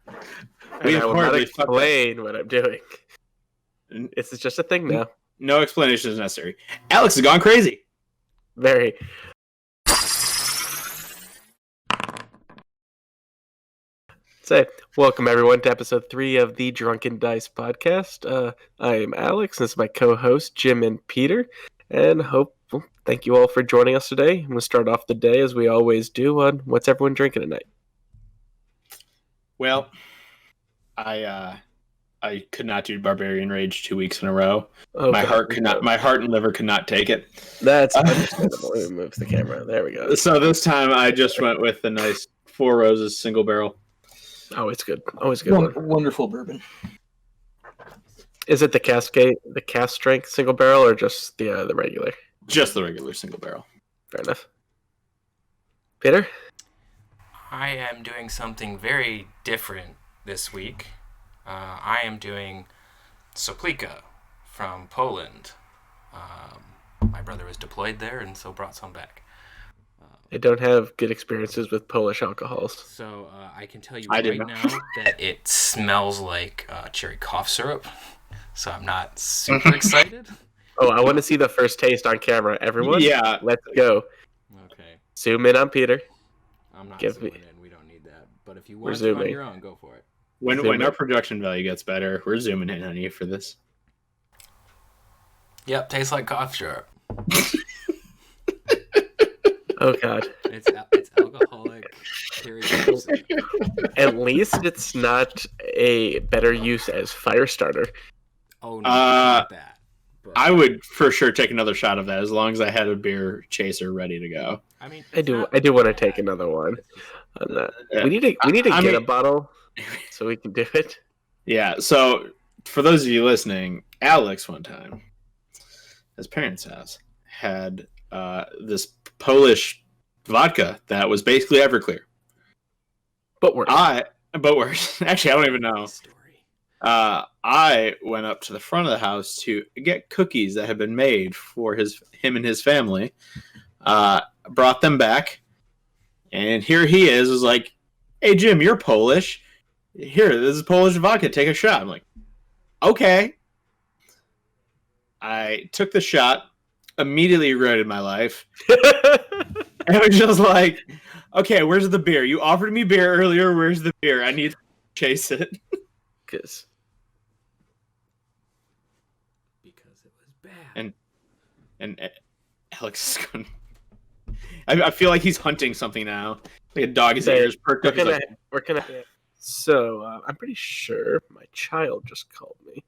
We And I will not hardly explain what I'm doing. This is just a thing now. No explanation is necessary. Alex has gone crazy. Very. So, welcome everyone to episode 3 of the Drunken Dice podcast. I am Alex. This is my co-host Jim and Peter, and thank you all for joining us today. I'm going to start off the day as we always do on what's everyone drinking tonight. Well, I could not do Barbarian Rage 2 weeks in a row. My heart and liver could not take it. That's understandable. Let me move the camera. There we go. So this time I just went with the nice Four Roses single barrel. Always good. Always good. Wonderful bourbon. Is it the cast strength single barrel, or just the regular? Just the regular single barrel. Fair enough. Peter? I am doing something very different this week. I am doing Soplika from Poland. My brother was deployed there, and so brought some back. I don't have good experiences with Polish alcohols. So I can tell you right now that it smells like cherry cough syrup. So I'm not super excited. Oh, I want to see the first taste on camera. Everyone, yeah, let's go. Okay. Zoom in on Peter. I'm not zooming in. We don't need that. But if you want to on your own, go for it. When our production value gets better, we're zooming in on you for this. Yep, tastes like cough syrup. Oh God! It's alcoholic. At least it's not a better use as fire starter. Oh no, not that. But I would for sure take another shot of that as long as I had a beer chaser ready to go. I mean, I do want to take another one. On that. We need to get a bottle so we can do it. Yeah. So for those of you listening, Alex one time, at his parents' house, had this Polish vodka that was basically Everclear. But worse. Actually, I don't even know. I went up to the front of the house to get cookies that had been made for him and his family. Brought them back, and here he is like, "Hey Jim, you're Polish. Here, this is Polish vodka. Take a shot." I'm like, "Okay." I took the shot. Immediately regretted my life. And I was just like, okay, where's the beer? You offered me beer earlier. Where's the beer? I need to chase it. Because it was bad. And Alex is going. I feel like he's hunting something now. Like a dog, his ears perked up. So I'm pretty sure my child just called me.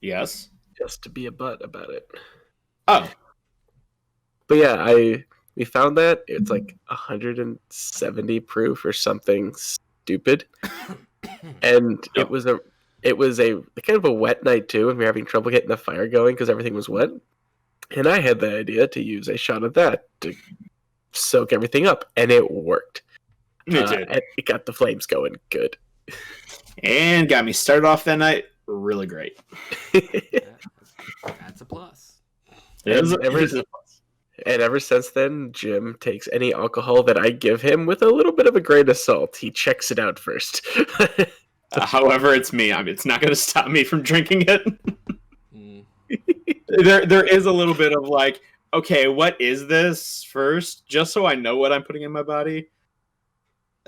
Yes. Just to be a butt about it. Oh. But yeah, we found that it's like 170 proof or something stupid. And it was a kind of a wet night too, and we were having trouble getting the fire going because everything was wet. And I had the idea to use a shot of that to soak everything up, and it worked. It got the flames going good. And got me started off that night really great. That's a plus. And ever since then, Jim takes any alcohol that I give him with a little bit of a grain of salt. He checks it out first. However, it's me. I mean, it's not going to stop me from drinking it. There is a little bit of like, okay, what is this first? Just so I know what I'm putting in my body.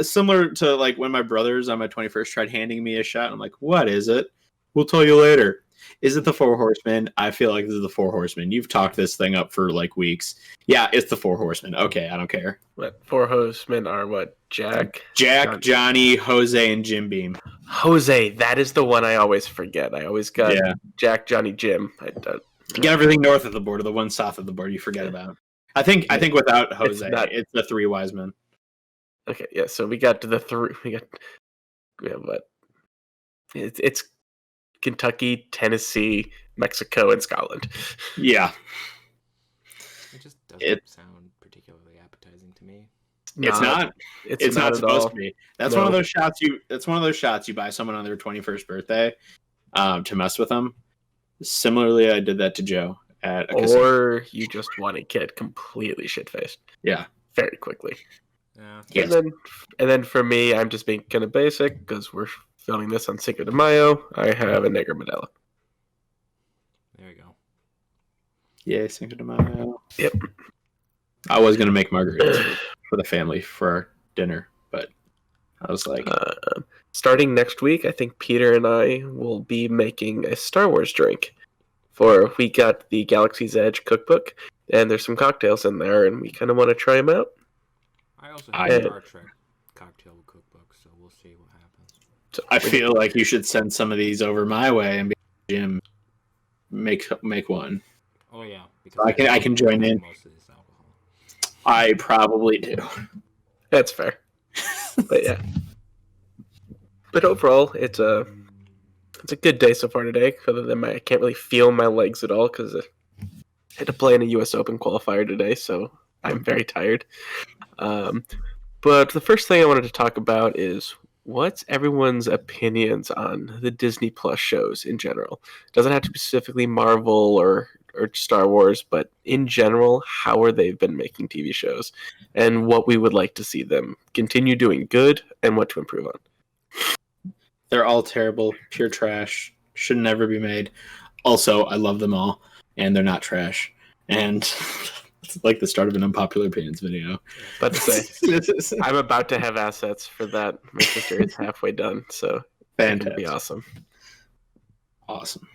Similar to like when my brothers on my 21st tried handing me a shot. I'm like, what is it? We'll tell you later. Is it the Four Horsemen? I feel like this is the Four Horsemen. You've talked this thing up for like weeks. Yeah, it's the Four Horsemen. Okay, I don't care. What Four Horsemen are? What? Jack, Johnny, Jose, and Jim Beam. Jose, that is the one I always forget. I always got Jack, Johnny, Jim. You get everything north of the border. The one south of the border you forget about. I think without Jose, it's the Three Wise Men. Okay, yeah. So we got to the three. We have what? It's Kentucky, Tennessee, Mexico, and Scotland. Yeah. It just doesn't sound particularly appetizing to me. It's not. It's not supposed to be. That's one of those shots you buy someone on their 21st birthday, to mess with them. Similarly, I did that to Joe at a casino. Or you just want to get completely shit faced. Yeah. Very quickly. Yeah. Yes. And then for me, I'm just being kind of basic because we're filming this on Cinco de Mayo. I have a Negra Modelo. There you go. Yeah, Cinco de Mayo. Yep. I was gonna make margaritas for the family for our dinner, but I was like, Starting next week, I think Peter and I will be making a Star Wars drink. We got the Galaxy's Edge cookbook, and there's some cocktails in there, and we kind of want to try them out. I also have I- a Star Trek cocktail cookbook, so we'll see what happens. So I feel like you should send some of these over my way and be Jim, make one. Oh yeah, because I can join in. most of this alcohol. I probably do. That's fair. But yeah. But overall, it's a good day so far today. Other than I can't really feel my legs at all because I had to play in a U.S. Open qualifier today, so I'm very tired. But the first thing I wanted to talk about is what's everyone's opinions on the Disney Plus shows in general. It doesn't have to be specifically Marvel or Star Wars, but in general, how are they been making TV shows, and what we would like to see them continue doing good, and what to improve on. They're all terrible, pure trash. Should never be made. Also, I love them all, and they're not trash. And it's like the start of an unpopular opinions video. But to say, I'm about to have assets for that. My sister is halfway done, so it's gonna be awesome. Awesome.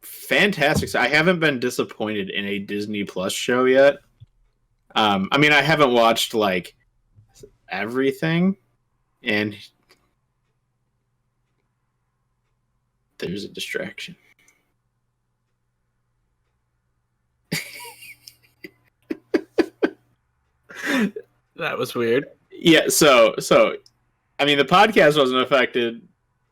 Fantastic. So I haven't been disappointed in a Disney Plus show yet. I mean, I haven't watched like everything, and there's a distraction. That was weird. Yeah, so I mean, the podcast wasn't affected,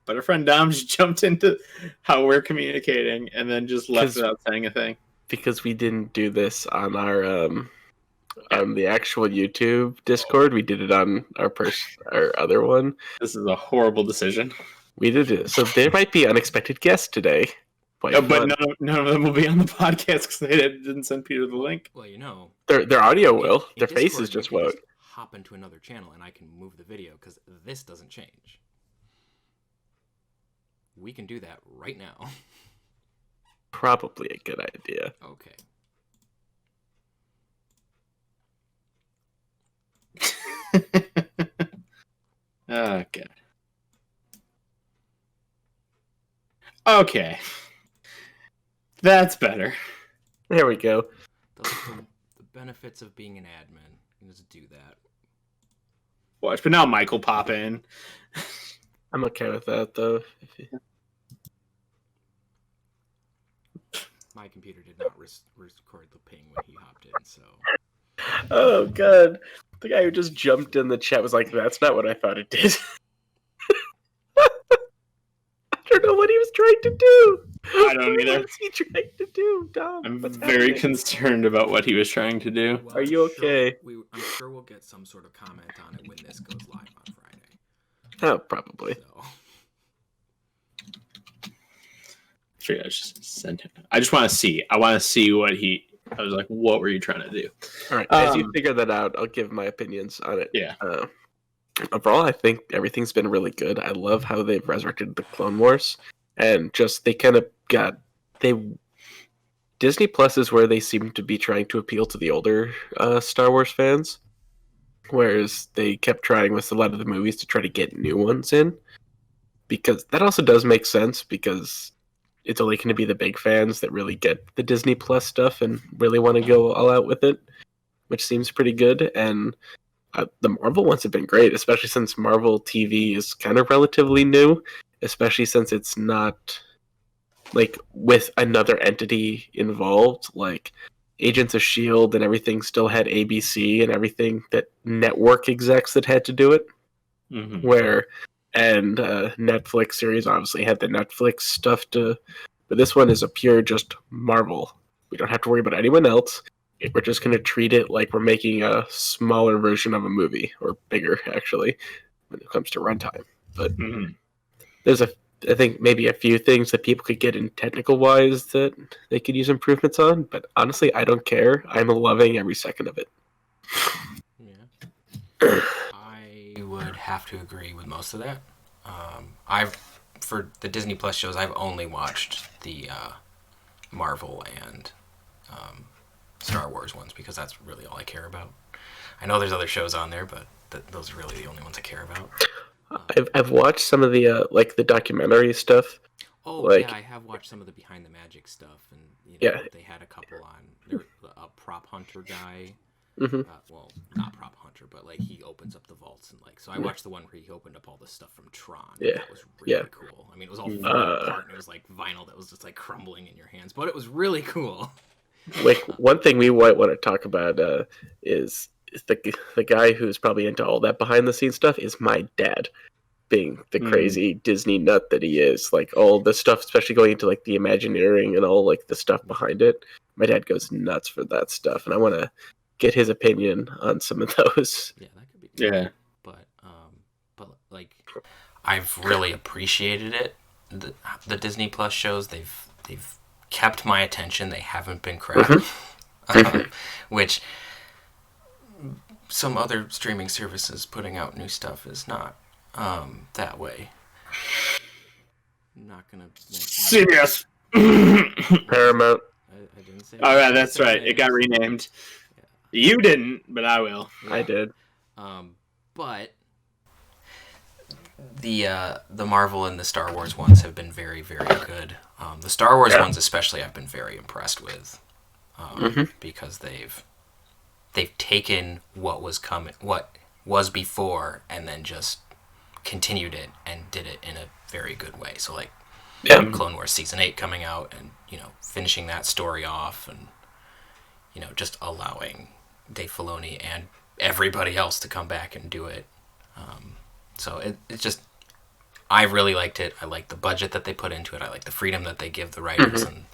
but our friend Dom just jumped into how we're communicating and then just left without saying a thing. Because we didn't do this on our on the actual YouTube Discord. We did it on our other one. This is a horrible decision. We did it. So there might be unexpected guests today. But none of them will be on the podcast because they didn't send Peter the link. Well, you know, their audio will. Their Discord, faces just won't. Hop into another channel and I can move the video because this doesn't change. We can do that right now. Probably a good idea. Okay. Oh, God. Okay. That's better. There we go. The benefits of being an admin. You just do that. Watch, but now Mike will pop in. I'm okay with that, though. My computer did not record the ping when he hopped in, so... Oh, God. The guy who just jumped in the chat was like, that's not what I thought it did. I don't know what he was trying to do. I don't either. What was he trying to do, Dom? I'm What's very happening? concerned about what he was trying to do. Well, Are you okay? I'm sure we'll get some sort of comment on it when this goes live on Friday. Oh, probably. So. I just send him. I just want to see. I want to see what he. I was like, what were you trying to do? All right. As you figure that out, I'll give my opinions on it. Yeah. Overall, I think everything's been really good. I love how they've resurrected the Clone Wars, and just they kind of got Disney Plus is where they seem to be trying to appeal to the older Star Wars fans, whereas they kept trying with a lot of the movies to try to get new ones in, because that also does make sense because it's only going to be the big fans that really get the Disney Plus stuff and really want to go all out with it, which seems pretty good. And the Marvel ones have been great, especially since Marvel TV is kind of relatively new, especially since it's not like with another entity involved. Like Agents of S.H.I.E.L.D. and everything still had ABC and everything, that network execs that had to do it. Mm-hmm. And Netflix series obviously had the Netflix stuff but this one is a pure just Marvel. We don't have to worry about anyone else. We're just going to treat it like we're making a smaller version of a movie, or bigger, actually, when it comes to runtime. But there's I think maybe a few things that people could get in technical wise that they could use improvements on, but honestly, I don't care. I'm loving every second of it. Yeah. I would have to agree with most of that. For the Disney Plus shows, I've only watched the Marvel and Star Wars ones because that's really all I care about. I know there's other shows on there, but those are really the only ones I care about. I've watched some of the like the documentary stuff. Oh, like, yeah, I have watched some of the Behind the Magic stuff, and they had a couple on. There was a prop hunter guy. Mm-hmm. Well, not prop hunter, but like he opens up the vaults and like. So I watched the one where he opened up all this stuff from Tron. Yeah, that was really cool. I mean, it was all falling apart, and it was like vinyl that was just like crumbling in your hands, but it was really cool. Like one thing we might want to talk about is the guy who's probably into all that behind the scenes stuff is my dad, being the crazy Disney nut that he is. Like all the stuff, especially going into like the Imagineering and all like the stuff behind it. My dad goes nuts for that stuff, and I want to get his opinion on some of those. Yeah, that could be good. Yeah. But like I've really appreciated it. The Disney Plus shows, they've kept my attention. They haven't been crap. Which some other streaming services putting out new stuff is not that way. I'm not gonna CBS. Paramount. I didn't say. Oh yeah, that's right. It got renamed. Yeah. You didn't, but I will. Yeah. I did. But the Marvel and the Star Wars ones have been very, very good. The Star Wars ones especially I've been very impressed with. Because they've taken what was before and then just continued it and did it in a very good way. So like Clone Wars Season 8 coming out and, finishing that story off and, just allowing Dave Filoni and everybody else to come back and do it. So it's just, I really liked it. I like the budget that they put into it. I like the freedom that they give the writers, and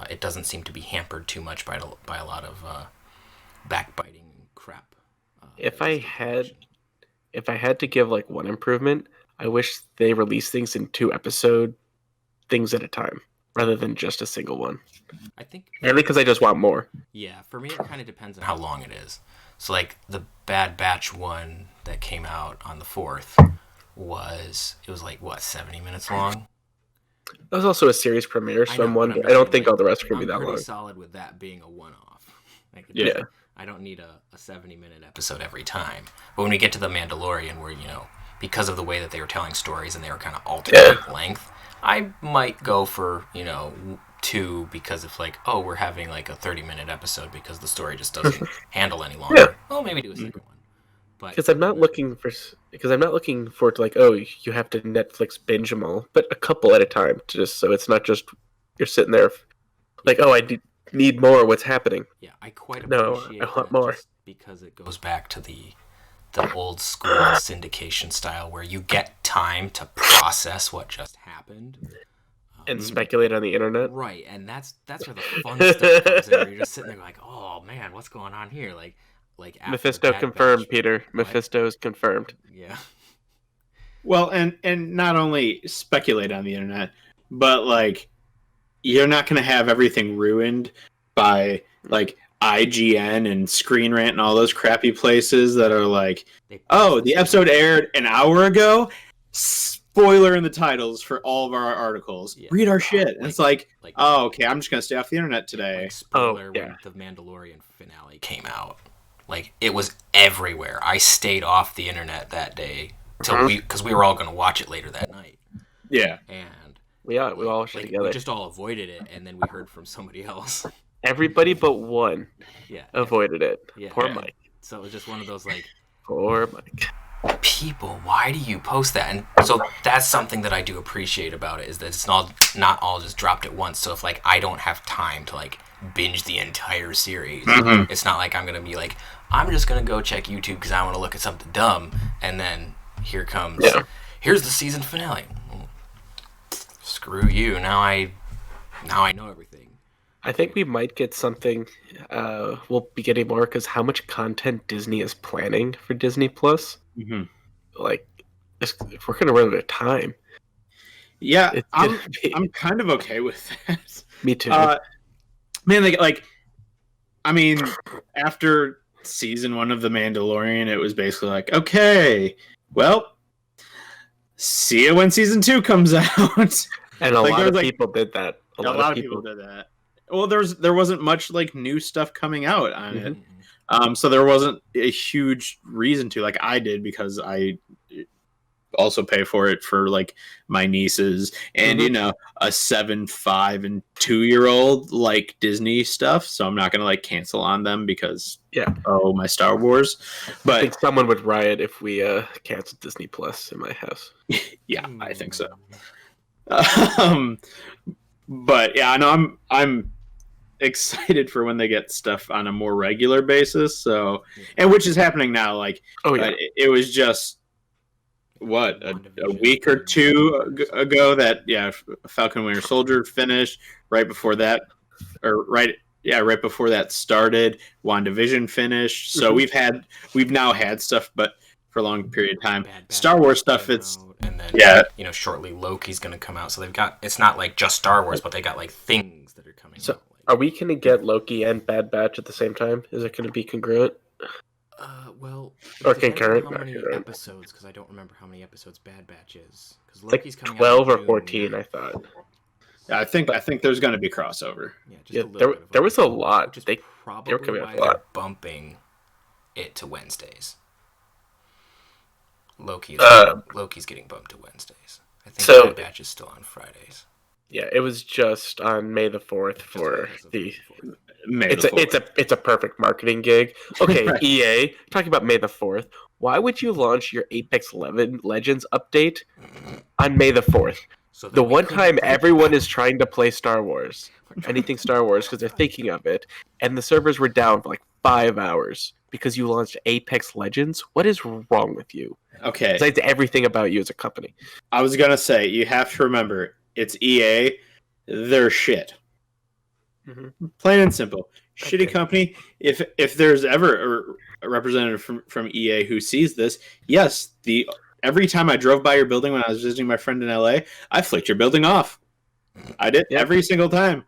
it doesn't seem to be hampered too much by a lot of backbiting crap. If I had to give like one improvement, I wish they released things in 2-episode things at a time rather than just a single one. I think mainly because I just want more. Yeah, for me it kind of depends on how long it is. So like the Bad Batch one that came out on the 4th was like what, 70 minutes long? That was also a series premiere, so I'm wondering. I don't think all the rest are going to be that long. I'm pretty solid with that being a one-off. Yeah. I don't need a 70-minute episode every time. But when we get to the Mandalorian, where because of the way that they were telling stories and they were kind of alternate length, I might go for 2 because if like, oh, we're having like a 30-minute episode because the story just doesn't handle any longer. Yeah. Well, maybe do a second one. Because I'm not looking for it to like, oh, you have to Netflix binge them all, but a couple at a time, so it's not just you're sitting there like, oh, I need more. What's happening? Yeah, I quite appreciate I want more because it goes back to the old school syndication style where you get time to process what just happened and speculate on the internet. Right, and that's where the fun stuff comes in. Where you're just sitting there like, oh man, what's going on here? Like Mephisto confirmed, Peter. Mephisto's confirmed. Yeah. Well, and not only speculate on the internet, but like you're not going to have everything ruined by like IGN and Screen Rant and all those crappy places that are like, oh, the episode aired an hour ago. Spoiler in the titles for all of our articles. Yeah. Read our shit. And it's like, oh, okay, I'm just going to stay off the internet today. Like spoiler when the Mandalorian finale came out. Like, it was everywhere. I stayed off the internet that day because we were all going to watch it later that night. Yeah. And we all watched it together. We just all avoided it, and then we heard from somebody else. Everybody but one avoided it. Yeah. Poor Mike. So it was just one of those, like... Poor Mike. People, why do you post that? And so that's something that I do appreciate about it, is that it's not all just dropped at once. So if, like, I don't have time to, like, binge the entire series, it's not like I'm going to be like, I'm just going to go check YouTube because I want to look at something dumb, and then here comes, here's the season finale. Screw you. Now I know everything. I think we might get something. We'll be getting more because how much content Disney is planning for Disney Plus. Mm-hmm. Like, if we're going to run out of time. Yeah, It's gonna I'm kind of okay with that. Me too. Man, I mean, after season 1 of The Mandalorian, it was basically like, okay, well, see you when season 2 comes out. And a lot of people did that. A lot of people did that. Well, there wasn't much like new stuff coming out on it, so there wasn't a huge reason to. Like I did because I also pay for it for like my nieces and a 7, 5, and 2-year-old like Disney stuff. So I'm not gonna like cancel on them because my Star Wars. But I think someone would riot if we canceled Disney Plus in my house. Yeah, I think so. But yeah, I know I'm excited for when they get stuff on a more regular basis. So, and which is happening now. Like, it was just a week or two ago that Falcon Winter Soldier finished. Right before that started, WandaVision finished. So we've now had stuff, but for a long period of time. Star Wars stuff, and then shortly Loki's going to come out. So they've got, it's not like just Star Wars, but they got like things that are coming out. Are we going to get Loki and Bad Batch at the same time? Is it going to be congruent? Well, or concurrent? How many episodes? Because I don't remember how many episodes Bad Batch is. Because Loki's coming 12 out or 14, I thought. Yeah, I think there's going to be crossover. Yeah, there was a lot. They were coming out a lot. Bumping it to Wednesdays. Loki's getting bumped to Wednesdays. I think Bad Batch is still on Fridays. Yeah, it was just on May the 4th for the May the 4th. It's a perfect marketing gig. Okay, EA, talking about May the 4th, why would you launch your Apex Legends update on May the 4th? So the one time everyone is trying to play Star Wars, anything Star Wars, because they're thinking of it, and the servers were down for like 5 hours because you launched Apex Legends? What is wrong with you? Okay. Besides everything about you as a company. I was going to say, you have to remember, it's EA. They're shit. Mm-hmm. Plain and simple. Okay. Shitty company. If there's ever a representative from EA who sees this, yes, every time I drove by your building when I was visiting my friend in LA, I flicked your building off. I did every single time.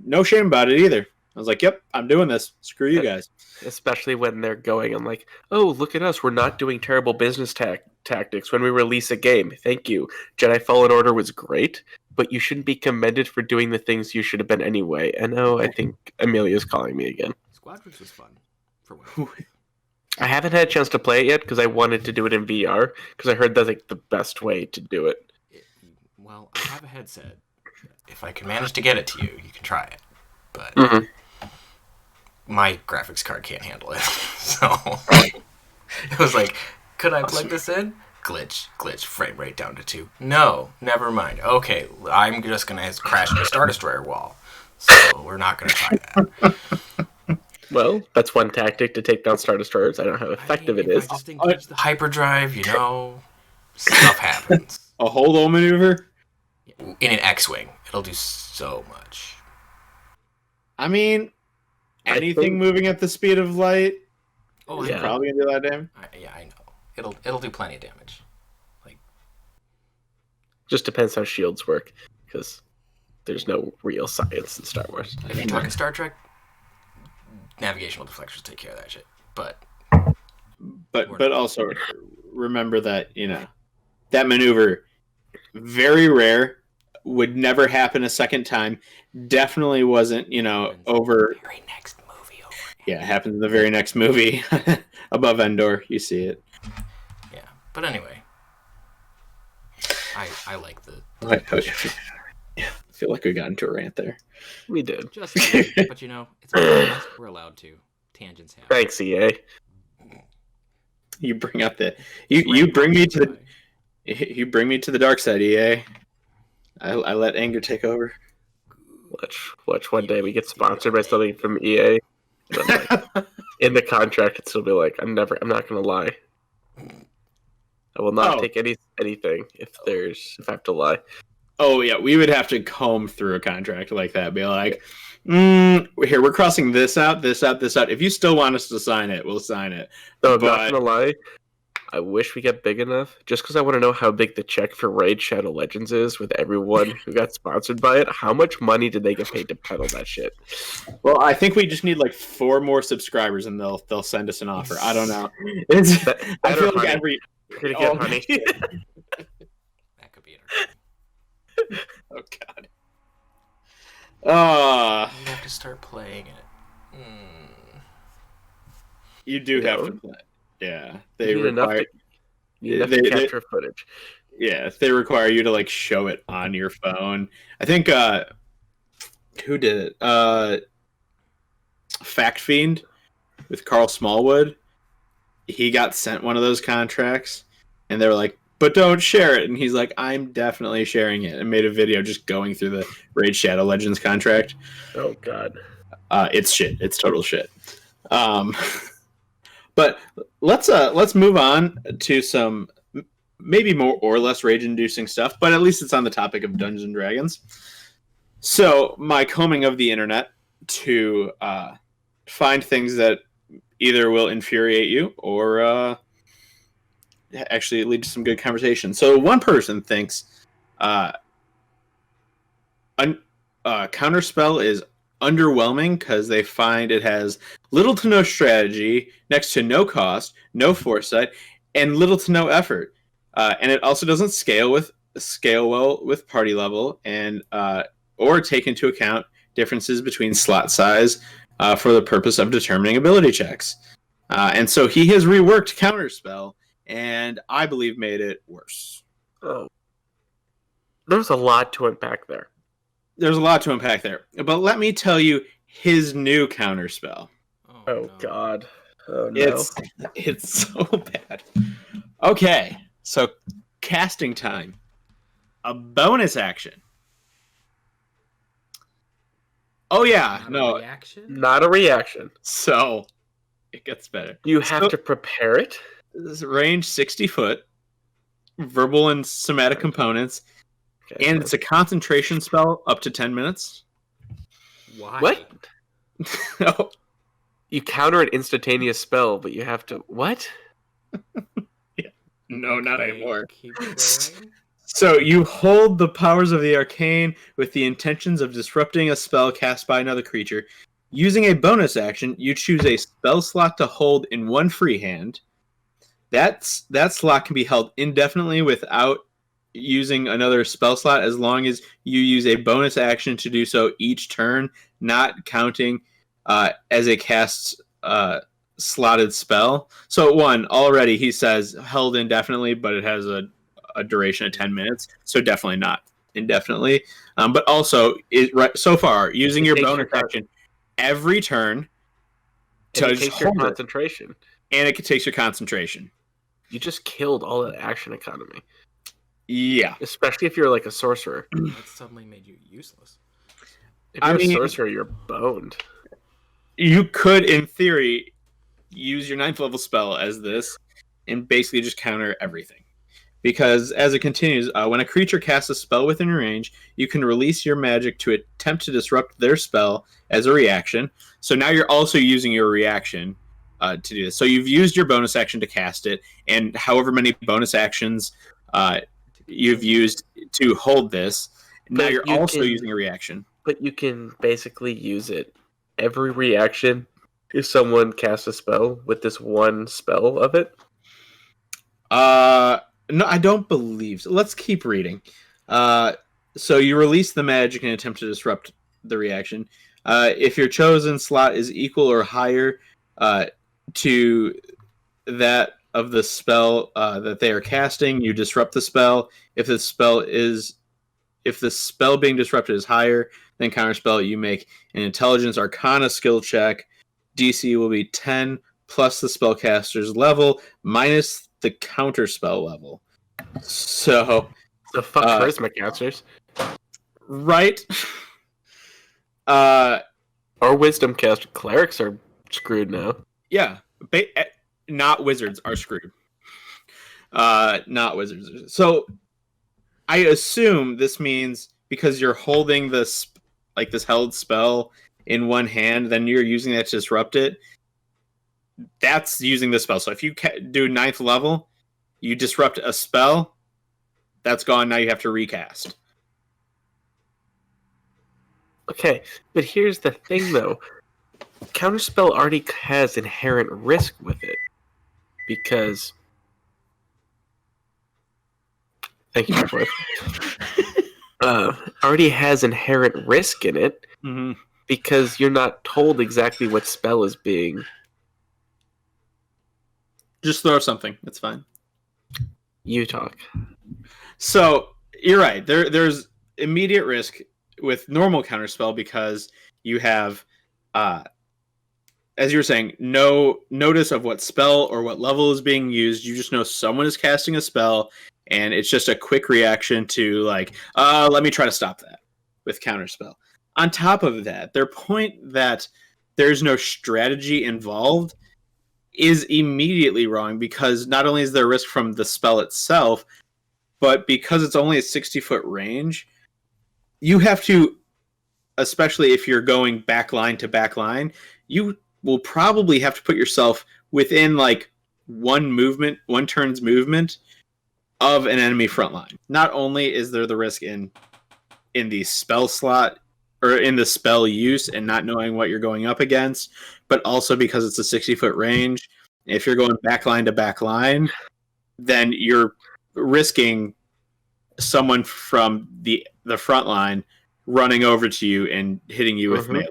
No shame about it either. I was like, yep, I'm doing this. Screw you guys. Especially when they're going and like, oh, look at us. We're not doing terrible business tactics when we release a game. Thank you. Jedi Fallen Order was great, but you shouldn't be commended for doing the things you should have been anyway. And I think Amelia's calling me again. Squadrons was fun. For what? I haven't had a chance to play it yet because I wanted to do it in VR because I heard that's like the best way to do it. Well, I have a headset. If I can manage to get it to you, you can try it. But my graphics card can't handle it. So it was like, could I plug this in? Glitch, frame rate down to 2. No, never mind. Okay, I'm just going to crash the Star Destroyer wall. So we're not going to try that. Well, that's one tactic to take down Star Destroyers. I don't know how effective it is. I just engage the hyperdrive, stuff happens. A hold-all maneuver? In an X-Wing. It'll do so much. I mean, anything moving at the speed of light is probably going to do that damage. I know. It'll do plenty of damage. Just depends how shields work, because there's no real science in Star Wars. If you're talking Star Trek, navigational deflectors take care of that shit. But also remember that that maneuver, very rare, would never happen a second time. Definitely wasn't over. Very next movie. Yeah, it happens in the very next movie above Endor. You see it. Yeah, but anyway, I like the. Yeah, I feel like we got into a rant there. We did. Just but it's we're allowed to. Tangents happen. Thanks, EA. You bring out you bring me to the dark side, EA. I let anger take over. Watch one day we get sponsored by something from EA. In the contract, it'll be like, I'm not gonna lie. I will not take anything if I have to lie. Oh yeah, we would have to comb through a contract like that. Be like, here, we're crossing this out, this out, this out. If you still want us to sign it, we'll sign it. No, I'm not gonna lie. I wish we get big enough, just because I want to know how big the check for Raid Shadow Legends is with everyone who got sponsored by it. How much money did they get paid to peddle that shit? Well, I think we just need like 4 more subscribers, and they'll send us an offer. I don't know. It's I feel like every Pretty good, honey. That could be it. Oh god. You have to start playing it. You do have to play. Yeah, they You need require. enough to capture footage. Yeah, they require you to like show it on your phone. I think who did it? Fact Fiend with Carl Smallwood. He got sent one of those contracts, and they were like, "But don't share it." And he's like, "I'm definitely sharing it," and made a video just going through the Raid Shadow Legends contract. Oh god, it's shit. It's total shit. But let's move on to some maybe more or less rage-inducing stuff, but at least it's on the topic of Dungeons and Dragons. So my combing of the internet to find things that either will infuriate you or actually lead to some good conversation. So one person thinks Counterspell is underwhelming because they find it has little to no strategy, next to no cost, no foresight, and little to no effort. And it also doesn't scale well with party level, and or take into account differences between slot size for the purpose of determining ability checks. And so he has reworked Counterspell, and I believe made it worse. Oh, there's a lot to unpack there. There's a lot to unpack there, but let me tell you his new Counterspell. Oh no. God. Oh no. It's so bad. Okay, so casting time. A bonus action. Oh yeah, Not a reaction? Not a reaction. So it gets better. You have to prepare it. This range 60 foot, verbal and somatic components, and it's a concentration spell up to 10 minutes. Why? What? No. You counter an instantaneous spell, but you have to what? Yeah. No, not anymore. Keep going. So you hold the powers of the arcane with the intentions of disrupting a spell cast by another creature. Using a bonus action, you choose a spell slot to hold in one free hand. That slot can be held indefinitely without using another spell slot as long as you use a bonus action to do so each turn, not counting as a cast slotted spell. So one, already he says held indefinitely, but it has a duration of 10 minutes, so definitely not indefinitely. But also, so far, using your bonus action every turn to take your concentration. And it takes your concentration. You just killed all that action economy. Yeah. Especially if you're like a sorcerer. That suddenly made you useless. If you're a sorcerer, you're boned. You could, in theory, use your 9th level spell as this and basically just counter everything. Because as it continues, when a creature casts a spell within your range, you can release your magic to attempt to disrupt their spell as a reaction. So now you're also using your reaction to do this. So you've used your bonus action to cast it, and however many bonus actions you've used to hold this. Now you're also using a reaction. But you can basically use it every reaction if someone casts a spell with this one spell of it. No, I don't believe so. Let's keep reading. So you release the magic and attempt to disrupt the reaction. If your chosen slot is equal or higher to that of the spell that they are casting, you disrupt the spell. If the spell being disrupted is higher than Counterspell, you make an Intelligence Arcana skill check. DC will be 10 plus the spellcaster's level minus the Counterspell level. So the fuck charisma casters, right? Our wisdom caster clerics are screwed now. Yeah, not wizards are screwed. Not wizards. So I assume this means because you're holding this held spell in one hand, then you're using that to disrupt it. That's using the spell. So if you do 9th level, You disrupt a spell, that's gone. Now you have to recast. Okay, but here's the thing, though. Counterspell already has inherent risk with it. Because... Thank you, Cliff. Already has inherent risk in it. Mm-hmm. Because you're not told exactly what spell is being... Just throw something. It's fine. You talk. So, you're right. There's immediate risk with normal counterspell because you have, as you were saying, no notice of what spell or what level is being used. You just know someone is casting a spell, and it's just a quick reaction to, like, let me try to stop that with counterspell. On top of that, their point that there's no strategy involved is immediately wrong, because not only is there risk from the spell itself, but because it's only a 60-foot range, you have to, especially if you're going back line to back line, you will probably have to put yourself within like one turn's movement of an enemy front line. Not only is there the risk in the spell slot or in the spell use and not knowing what you're going up against, but also because it's a 60-foot range. If you're going back line to back line, then you're risking someone from the front line running over to you and hitting you with melee,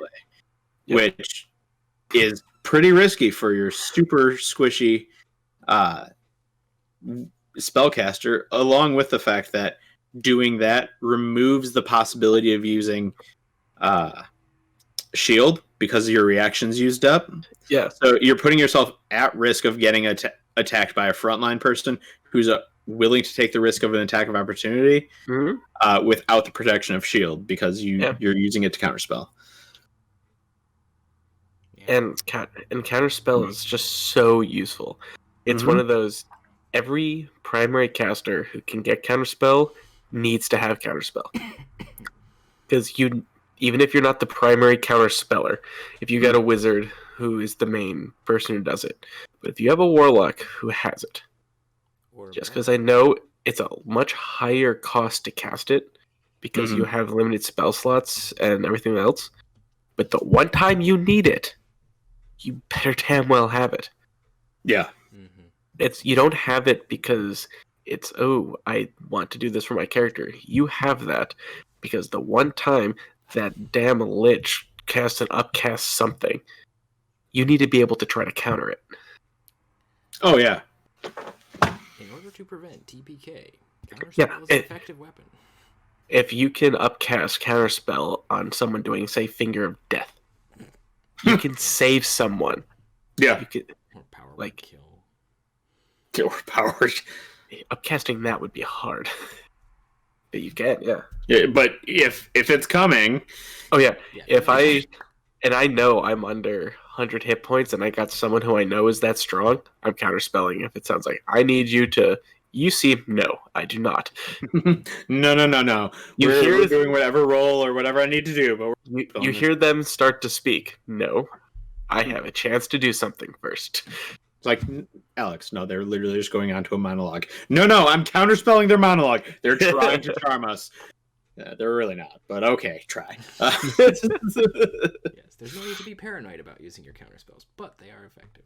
which is pretty risky for your super squishy spellcaster, along with the fact that doing that removes the possibility of using shield because your reactions used up. Yeah. So you're putting yourself at risk of getting attacked by a frontline person who's willing to take the risk of an attack of opportunity without the protection of shield because you're using it to counterspell. And counterspell is just so useful. It's one of those, every primary caster who can get counterspell needs to have counterspell. Because even if you're not the primary counterspeller, if you got a wizard who is the main person who does it, but if you have a warlock who has it, just because I know it's a much higher cost to cast it because you have limited spell slots and everything else, but the one time you need it, you better damn well have it. Yeah. It's you don't have it because it's, oh, I want to do this for my character. You have that because the one time that damn lich casts an upcast something, you need to be able to try to counter it. Oh, yeah. In order to prevent TPK, counterspell is an effective weapon. If you can upcast counterspell on someone doing, say, Finger of Death, you can save someone. Yeah. You can, or power kill. Or power. Upcasting that would be hard. But you can, Yeah, but if it's coming... Oh, yeah. If I know I'm under 100 hit points and I got someone who I know is that strong, I'm counterspelling if it sounds like, I need you to... You see, no, I do not. No. We're doing whatever roll or whatever I need to do. But you hear them start to speak. No, I have a chance to do something first. It's like, Alex, no, they're literally just going on to a monologue. No, I'm counterspelling their monologue. They're trying to charm us. They're really not, but okay, try. Yes, there's no need to be paranoid about using your counterspells, but they are effective.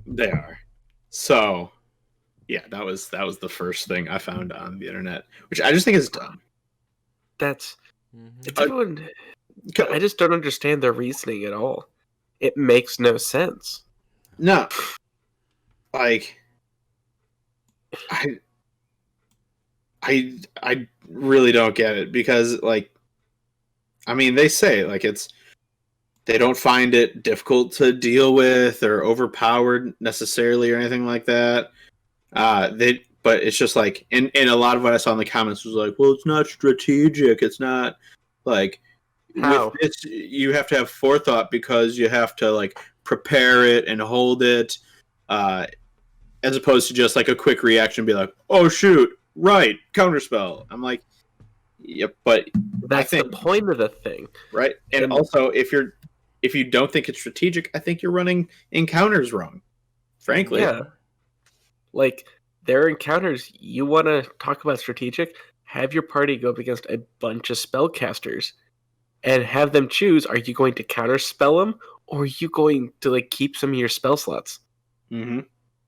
They are. So... yeah, that was the first thing I found on the internet, which I just think is dumb. That's everyone. I just don't understand their reasoning at all. It makes no sense. No, like I really don't get it because, like, I mean, they say like they don't find it difficult to deal with or overpowered necessarily or anything like that. But it's just like, and a lot of what I saw in the comments was like, well, it's not strategic. It's not like, how? With this, you have to have forethought because you have to like prepare it and hold it, as opposed to just like a quick reaction, be like, oh shoot, right, counterspell. I'm like, yep, but that's the point of the thing, right? And also, if you don't think it's strategic, I think you're running encounters wrong. Frankly, yeah. Like, There are encounters you want to talk about strategic. Have your party go up against a bunch of spellcasters, and have them choose: are you going to counterspell them, or are you going to like keep some of your spell slots? Mm-hmm.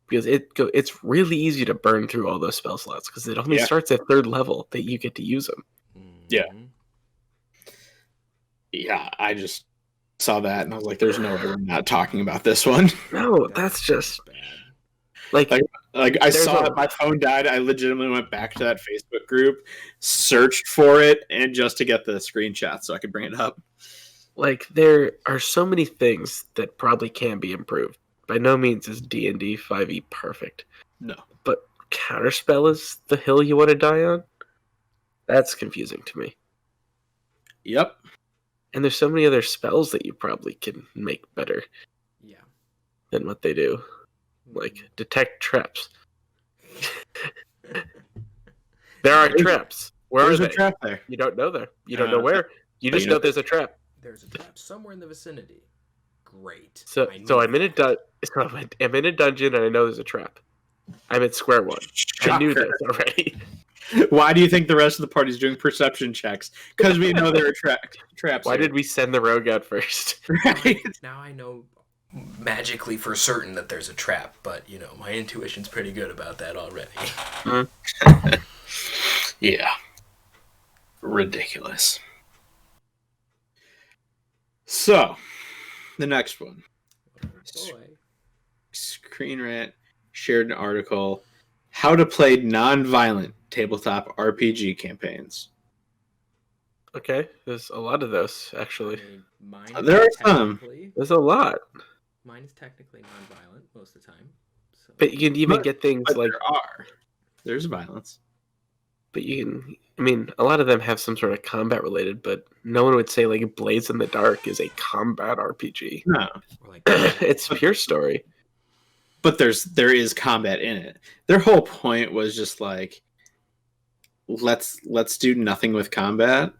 Because it's really easy to burn through all those spell slots because it only starts at 3rd level that you get to use them. Yeah. Yeah, I just saw that and I was like, there's no way we're not talking about this one. No, that's just bad. Like I saw a- it, my phone died. I legitimately went back to that Facebook group, searched for it, and just to get the screenshot so I could bring it up. Like, there are so many things that probably can be improved. By no means is D&D 5e perfect. No. But counterspell is the hill you want to die on? That's confusing to me. Yep. And there's so many other spells that you probably can make better than what they do. Like, detect traps. There are traps. Where There's are a they? trap there. You don't know there. You don't know where. You just know there's a trap. There's a trap somewhere in the vicinity. Great. So I'm in a dungeon and I know there's a trap. I'm at square one. I knew this already. Why do you think the rest of the party's doing perception checks? Because we know there are traps. Why did we send the rogue out first? Right. Now I know magically for certain that there's a trap, but my intuition's pretty good about that already. Yeah. Ridiculous. So, the next one. Boy. Screen Rant shared an article, How to Play Non-Violent Tabletop RPG Campaigns. Okay, there's a lot of those, actually. There are some. There's a lot. Mine is technically non-violent most of the time. So. But you can even get things like... There's violence. But you can... I mean, a lot of them have some sort of combat related, but no one would say, like, Blades in the Dark is a combat RPG. No. It's pure story. But there is combat in it. Their whole point was just like, let's do nothing with combat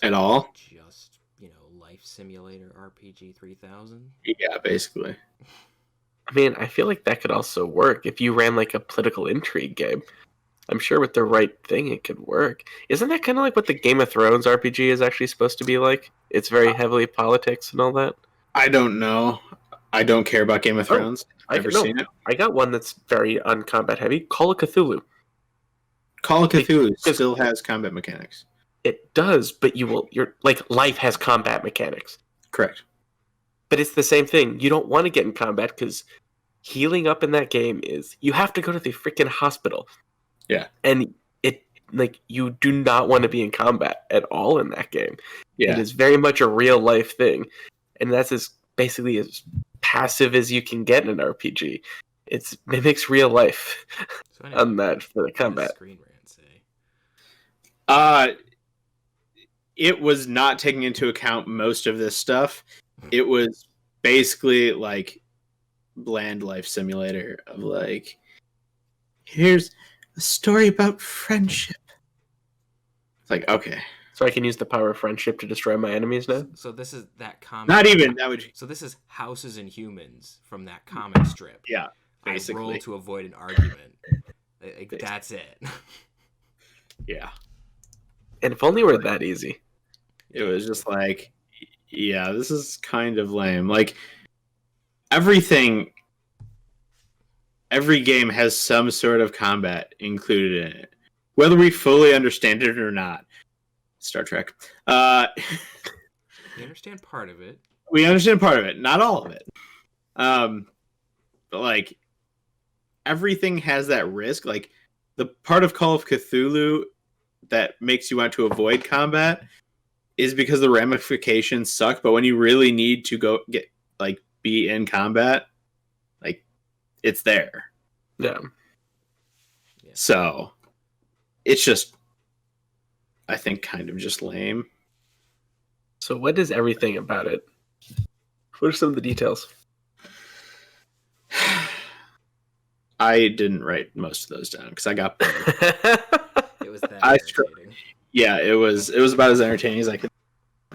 at all. Just Life Simulator RPG 3000. Yeah, basically. I mean, I feel like that could also work if you ran like a political intrigue game. I'm sure with the right thing it could work. Isn't that kind of like what the Game of Thrones RPG is actually supposed to be like? It's very heavily politics and all that. I don't know. I don't care about Game of Thrones. I've never seen it. I got one that's very uncombat heavy. Call of Cthulhu. Call of Cthulhu still has combat mechanics. It does, but you're like life has combat mechanics. Correct. But it's the same thing. You don't want to get in combat because healing up in that game is you have to go to the freaking hospital. Yeah. And you do not want to be in combat at all in that game. Yeah. It is very much a real life thing. And that's basically as passive as you can get in an RPG. It mimics real life on that for the combat. Screen Rant say? It was not taking into account most of this stuff. It was basically like bland life simulator of like, here's a story about friendship. It's like, okay. So I can use the power of friendship to destroy my enemies now? So this is that comic. Not even that would. So this is Houses and Humans from that comic strip. Yeah, basically. I roll to avoid an argument. That's it. Yeah. And if only were that easy. It was just like, yeah, this is kind of lame. Like, every game has some sort of combat included in it. Whether we fully understand it or not. Star Trek. We understand part of it. We understand part of it, not all of it. But like, everything has that risk. Like, the part of Call of Cthulhu that makes you want to avoid combat is because the ramifications suck. But when you really need to be in combat, like, it's there. Yeah. So it's just, I think, kind of just lame. So what is everything about it? What are some of the details? I didn't write most of those down because I got bored. It was that irritating. Yeah, it was about as entertaining as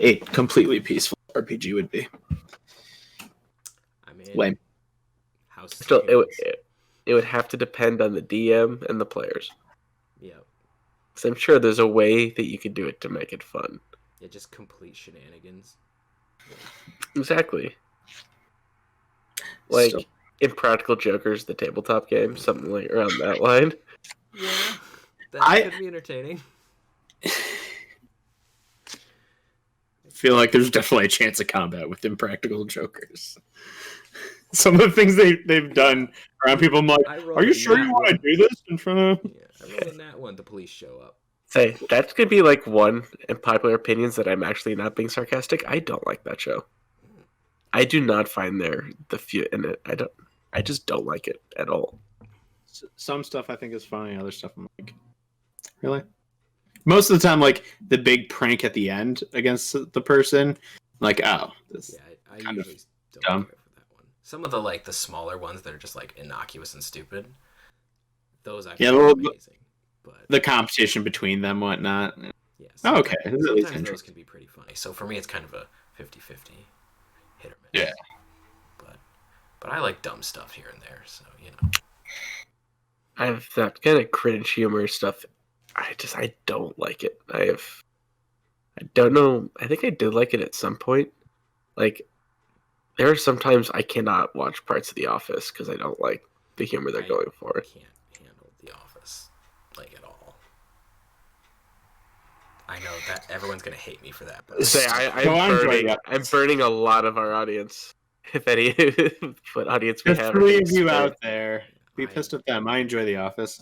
a completely peaceful RPG would be. I mean, lame. House. it would have to depend on the DM and the players. Yeah. So I'm sure there's a way that you could do it to make it fun. Yeah, just complete shenanigans. Exactly. Like So- Impractical Jokers, the tabletop game, something like around that line. Yeah, that I- could be entertaining. feel like there's definitely a chance of combat with Impractical Jokers. Some of the things they've done around people, I'm like, I rolled are you a sure you nat want to one. do this in front of... Yeah, I rolled in that one. The police show up. Say, that's gonna be like one in popular opinions that I'm actually not being sarcastic. I don't like that show. I do not find the few in it. I just don't like it at all. Some stuff I think is funny, other stuff I'm like, really? Most of the time, like, the big prank at the end against the person, like, oh, this... Yeah, I kind of usually don't dumb. care for that one. Some of the smaller ones that are just like innocuous and stupid. Those I Yeah, find well, amazing. But the competition between them, whatnot. yeah, Oh, okay. sometimes- This is at least Sometimes those interesting. can be pretty funny. So for me, it's kind of a 50-50 hit or miss. Yeah. But I like dumb stuff here and there. So you know. I have that kind of cringe humor stuff. I don't like it. I don't know. I think I did like it at some point. Like, there are sometimes I cannot watch parts of The Office because I don't like the humor they're I going for. can't handle The Office like at all. I know that everyone's gonna hate me for that, but Say, No, I enjoy burning. The I'm burning a lot of our audience. If any, what audience we The have? three of is you very- out there, be pissed at them. I enjoy The Office.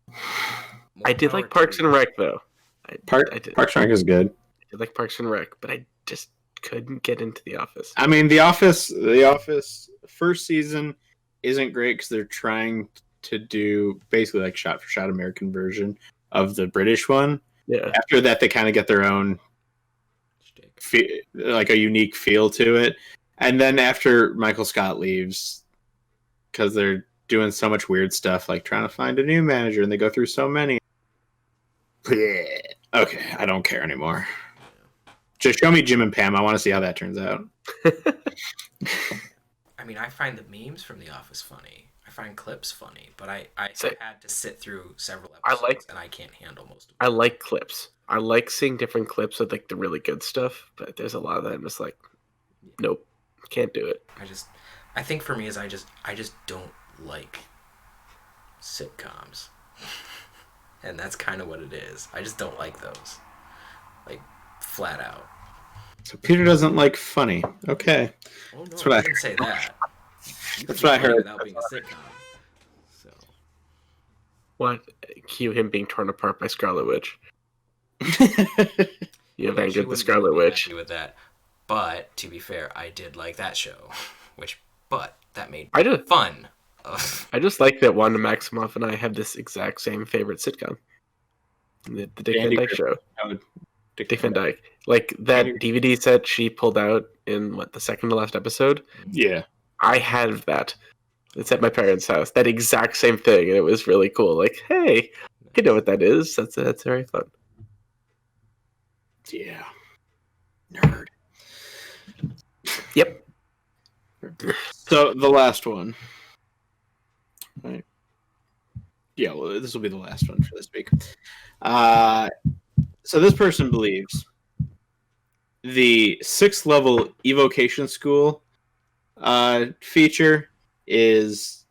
more I did power like Parks to and you. Rec though. I did. Parks and Rec is good. I did like Parks and Rec, but I just couldn't get into The Office. I mean, The Office first season isn't great because they're trying to do basically like shot for shot American version of the British one. Yeah, After that, they kind of get their own Shtick. like a unique feel to it. And then after Michael Scott leaves, because they're doing so much weird stuff, like trying to find a new manager, and they go through so many. Okay, I don't care anymore. Just show me Jim and Pam. I want to see how that turns out. I mean, I find the memes from The Office funny. I find clips funny, but I So- had to sit through several I episodes, like- and I can't handle most of I it. like clips. I like seeing different clips of like the really good stuff, but there's a lot of that I'm just like, nope, can't do it. I think for me is I just don't like sitcoms, and that's kind of what it is. I just don't like those, like flat out. So Peter doesn't like funny. Okay. Oh no, That's what I I didn't say that. You That's can what I be funny heard. without being a sitcom. So What? Cue him being torn apart by Scarlet Witch. You have I actually angered the wouldn't Scarlet be Witch. happy with that. But to be fair, I did like that show, but that made I just fun. like that Wanda Maximoff and I have this exact same favorite sitcom. The Dick Van Andy Dyke Griffith. Show. Dick Van Dyke. Like that Andy- DVD set she pulled out in the second to last episode. Yeah. I have that. It's at my parents' house. That exact same thing, and it was really cool. Like, hey, you know what that is? That's very fun. Yeah. Nerd. Yep. So the last one. Right. Yeah, well, this will be the last one for this week. So this person believes the 6th level evocation school feature is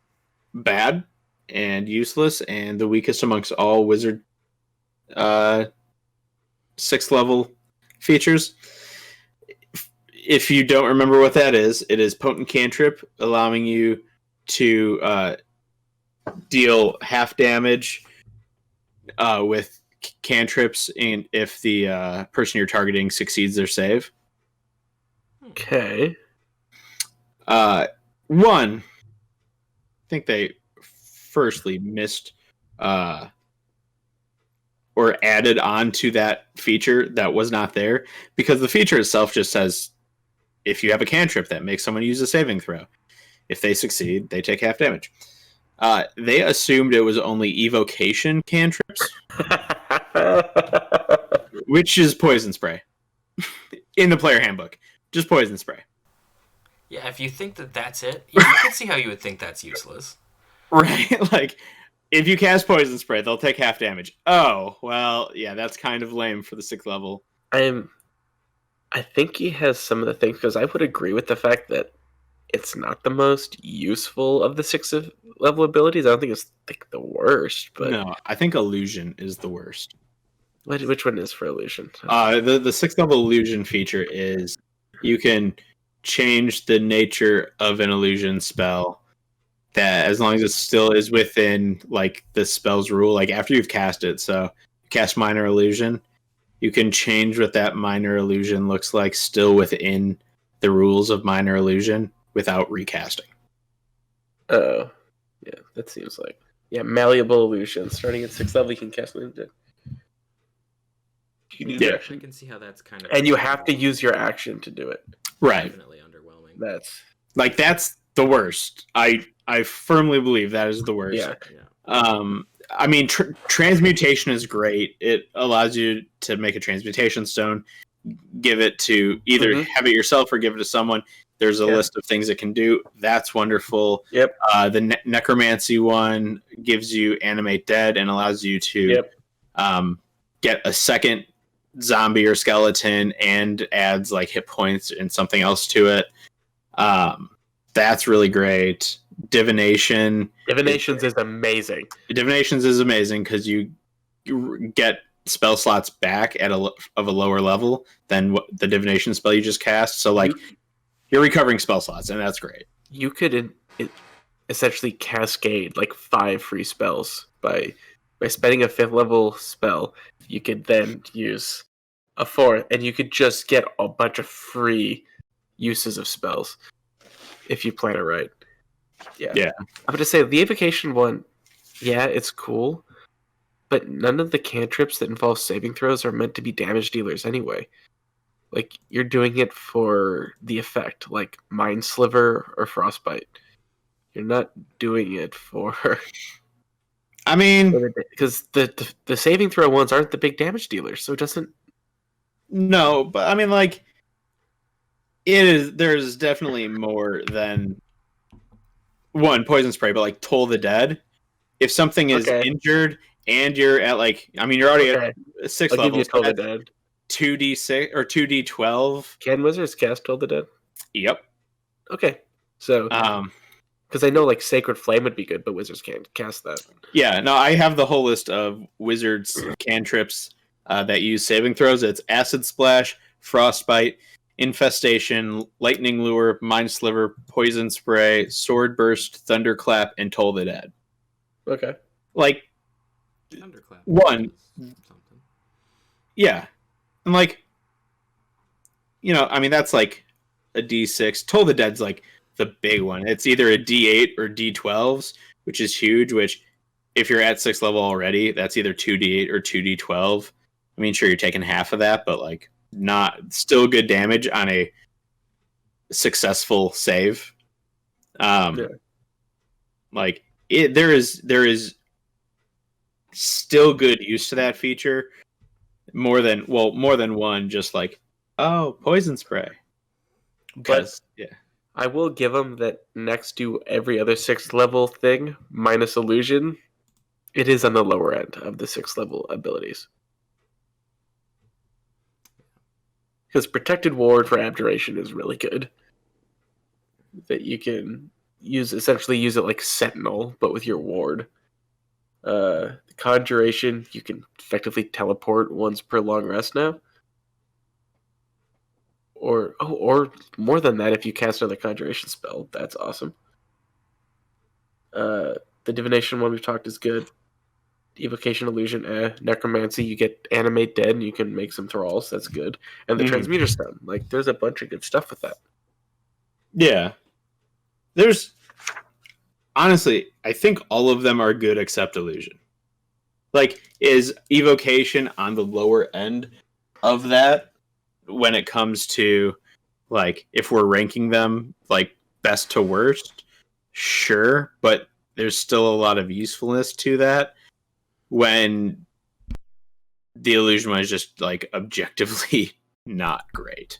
bad and useless and the weakest amongst all wizard 6th level features. If you don't remember what that is, it is potent cantrip, allowing you to deal half damage with cantrips, and if the person you're targeting succeeds their save. Okay. One, I think they firstly missed or added on to that feature that was not there, because the feature itself just says if you have a cantrip that makes someone use a saving throw, if they succeed, they take half damage. They assumed it was only evocation cantrips, which is poison spray. In the player handbook, just poison spray. Yeah, if you think that that's it, yeah, I can see how you would think that's useless. Right? Like, if you cast Poison Spray, they'll take half damage. Oh, well, yeah, that's kind of lame for the 6th level. I think he has some of the things, because I would agree with the fact that it's not the most useful of the 6th level abilities. I don't think it's like the worst, but No, I think Illusion is the worst. which one is for illusion? The 6th level illusion feature is you can change the nature of an illusion spell that, as long as it still is within like the spell's rule, like after you've cast it. So you cast minor illusion, you can change what that minor illusion looks like still within the rules of minor illusion without recasting. Oh, yeah, that seems like malleable illusion. Starting at 6th level, you can cast illusion. You can use your I action, can see how that's kind of. and you have to use your action to do it. Right. Definitely underwhelming. That's the worst. I firmly believe that is the worst. Yeah. I mean, transmutation is great. It allows you to make a transmutation stone, give it to either have it yourself or give it to someone. There's a list of things it can do. That's wonderful. Yep. The necromancy one gives you animate dead and allows you to get a second zombie or skeleton and adds like hit points and something else to it. That's really great. Divinations is amazing. Divinations is amazing because you get spell slots back at of a lower level than what the divination spell you just cast. So like you're recovering spell slots, and that's great. You could essentially cascade like 5 free spells by spending a 5th level spell. You could then use a 4th, and you could just get a bunch of free uses of spells if you plan it right. Yeah. I'm going to say the evocation one, it's cool, but none of the cantrips that involve saving throws are meant to be damage dealers anyway. Like, you're doing it for the effect, like Mind Sliver or Frostbite. You're not doing it for... I mean... Because the saving throw ones aren't the big damage dealers, so it doesn't... No, but I mean, like... There's definitely more than... One, Poison Spray, but like Toll the Dead. If something is injured and you're at like... I mean, you're already at 6 level. Give you Toll the Dead. 2d6 or 2d12. Can wizards cast Toll the Dead? Yep. Okay. So, because I know like Sacred Flame would be good, but wizards can't cast that. Yeah, no, I have the whole list of wizards cantrips that use saving throws. It's Acid Splash, Frostbite, Infestation, Lightning Lure, Mind Sliver, Poison Spray, Sword Burst, Thunderclap, and Toll the Dead. Okay. Like, Thunderclap. One. Something. Yeah. And like, I mean, that's like a D6. Toll the Dead's like the big one. It's either a D8 or D12s, which is huge, which if you're at 6th level already, that's either 2D8 or 2D12. I mean, sure, you're taking half of that, but like not still good damage on a successful save. Like there is still good use to that feature. More than one, just like, Poison Spray. But I will give them that next to every other 6th level thing, minus illusion, it is on the lower end of the 6th level abilities. Because Protected Ward for Abjuration is really good. That you can essentially use it like Sentinel, but with your ward. Conjuration, you can effectively teleport once per long rest now. Or more than that if you cast another Conjuration spell. That's awesome. The Divination one we've talked is good. Evocation, Illusion, Necromancy, you get Animate Dead and you can make some thralls. That's good. And the Transmuter Stone. Like, there's a bunch of good stuff with that. Yeah. Honestly, I think all of them are good except Illusion. Like, is Evocation on the lower end of that when it comes to, like, if we're ranking them, like, best to worst? Sure, but there's still a lot of usefulness to that when the Illusion one is just, like, objectively not great.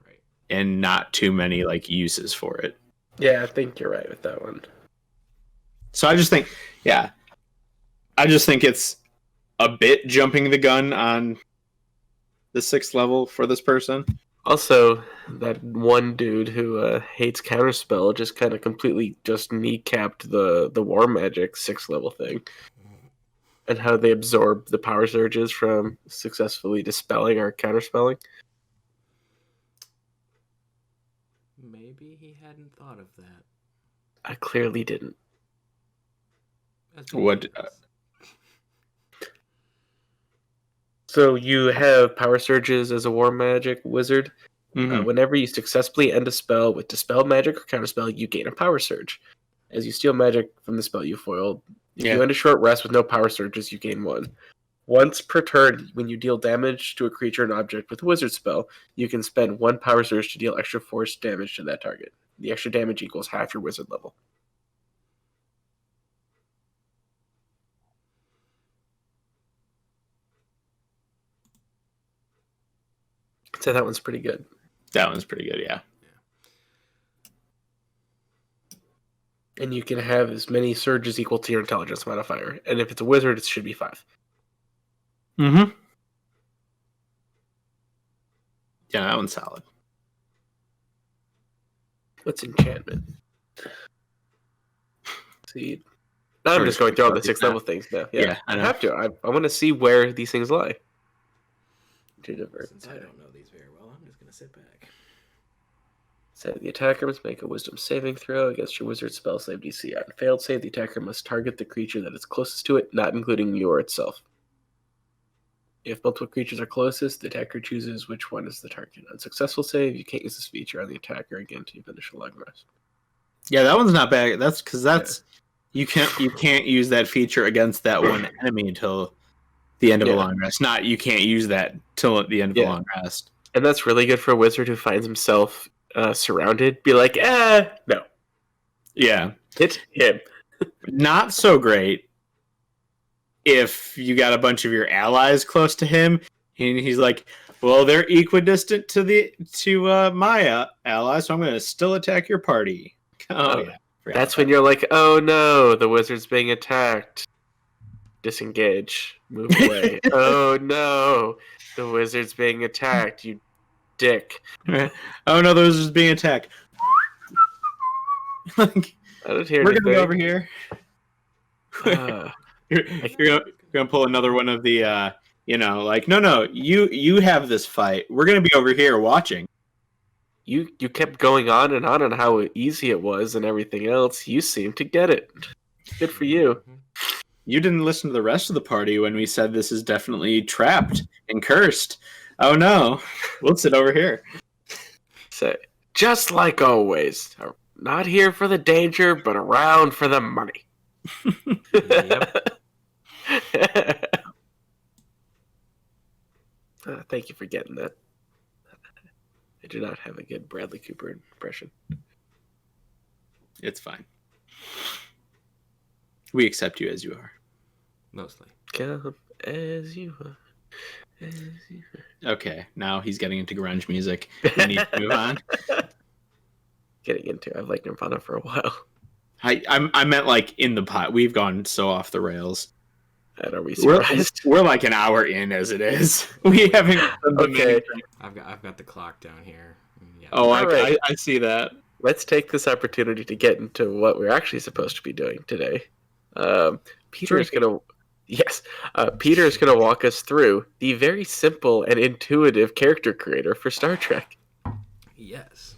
Right. And not too many, like, uses for it. Yeah, I think you're right with that one. So I just think it's a bit jumping the gun on the 6th level for this person. Also, that one dude who hates counterspell just kind of completely just kneecapped the war magic 6th level thing, and how they absorb the power surges from successfully dispelling or counterspelling. Maybe he hadn't thought of that. I clearly didn't. What? So you have power surges as a war magic wizard. Whenever you successfully end a spell with dispel magic or counterspell, you gain a power surge. As you steal magic from the spell you foiled, if you end a short rest with no power surges, you gain 1. Once per turn, when you deal damage to a creature and object with a wizard spell, you can spend 1 power surge to deal extra force damage to that target. The extra damage equals half your wizard level. So that one's pretty good. That one's pretty good, yeah. And you can have as many surges equal to your intelligence modifier. And if it's a wizard, it should be 5. Mm-hmm. Yeah, that one's solid. What's enchantment? See, now I'm just going through all the 6th level things now. Yeah, I have to. I want to see where these things lie. Since I don't know these very well, I'm just going to sit back. So the attacker must make a wisdom saving throw against your wizard spell save DC. On failed save, the attacker must target the creature that is closest to it, not including you or itself. If multiple creatures are closest, the attacker chooses which one is the target. On successful save, you can't use this feature on the attacker again to finish a long rest. Yeah, that one's not bad. That's because you can't use that feature against that one enemy until the end of a long rest. Not you can't use that till the end of a long rest. And that's really good for a wizard who finds himself surrounded. Be like, no. Yeah. Hit him. Not so great if you got a bunch of your allies close to him, and he's like, well, they're equidistant to my allies, so I'm going to still attack your party. Oh, yeah. That's when you're like, oh no, the wizard's being attacked. Disengage. Move away. Oh no, the wizard's being attacked, you dick. Oh no, the wizard's being attacked. Like, I don't hear we're anything. going to go over here. You're gonna pull another one of the, no, you have this fight. We're going to be over here watching. You kept going on how easy it was and everything else. You seem to get it. Good for you. You didn't listen to the rest of the party when we said this is definitely trapped and cursed. Oh no, we'll sit over here. Say, just like always, not here for the danger, but around for the money. Thank you for getting that. I do not have a good Bradley Cooper impression. It's fine. We accept you as you are. Mostly. Come as you are. Okay, now he's getting into grunge music. We need to move on. I've liked Nirvana for a while. I meant like in the pot. We've gone so off the rails. And are we surprised? We're like an hour in as it is. We haven't. Okay. I've got the clock down here. Yeah. Oh, I see that. Let's take this opportunity to get into what we're actually supposed to be doing today. Peter is gonna walk us through the very simple and intuitive character creator for Star Trek. Yes.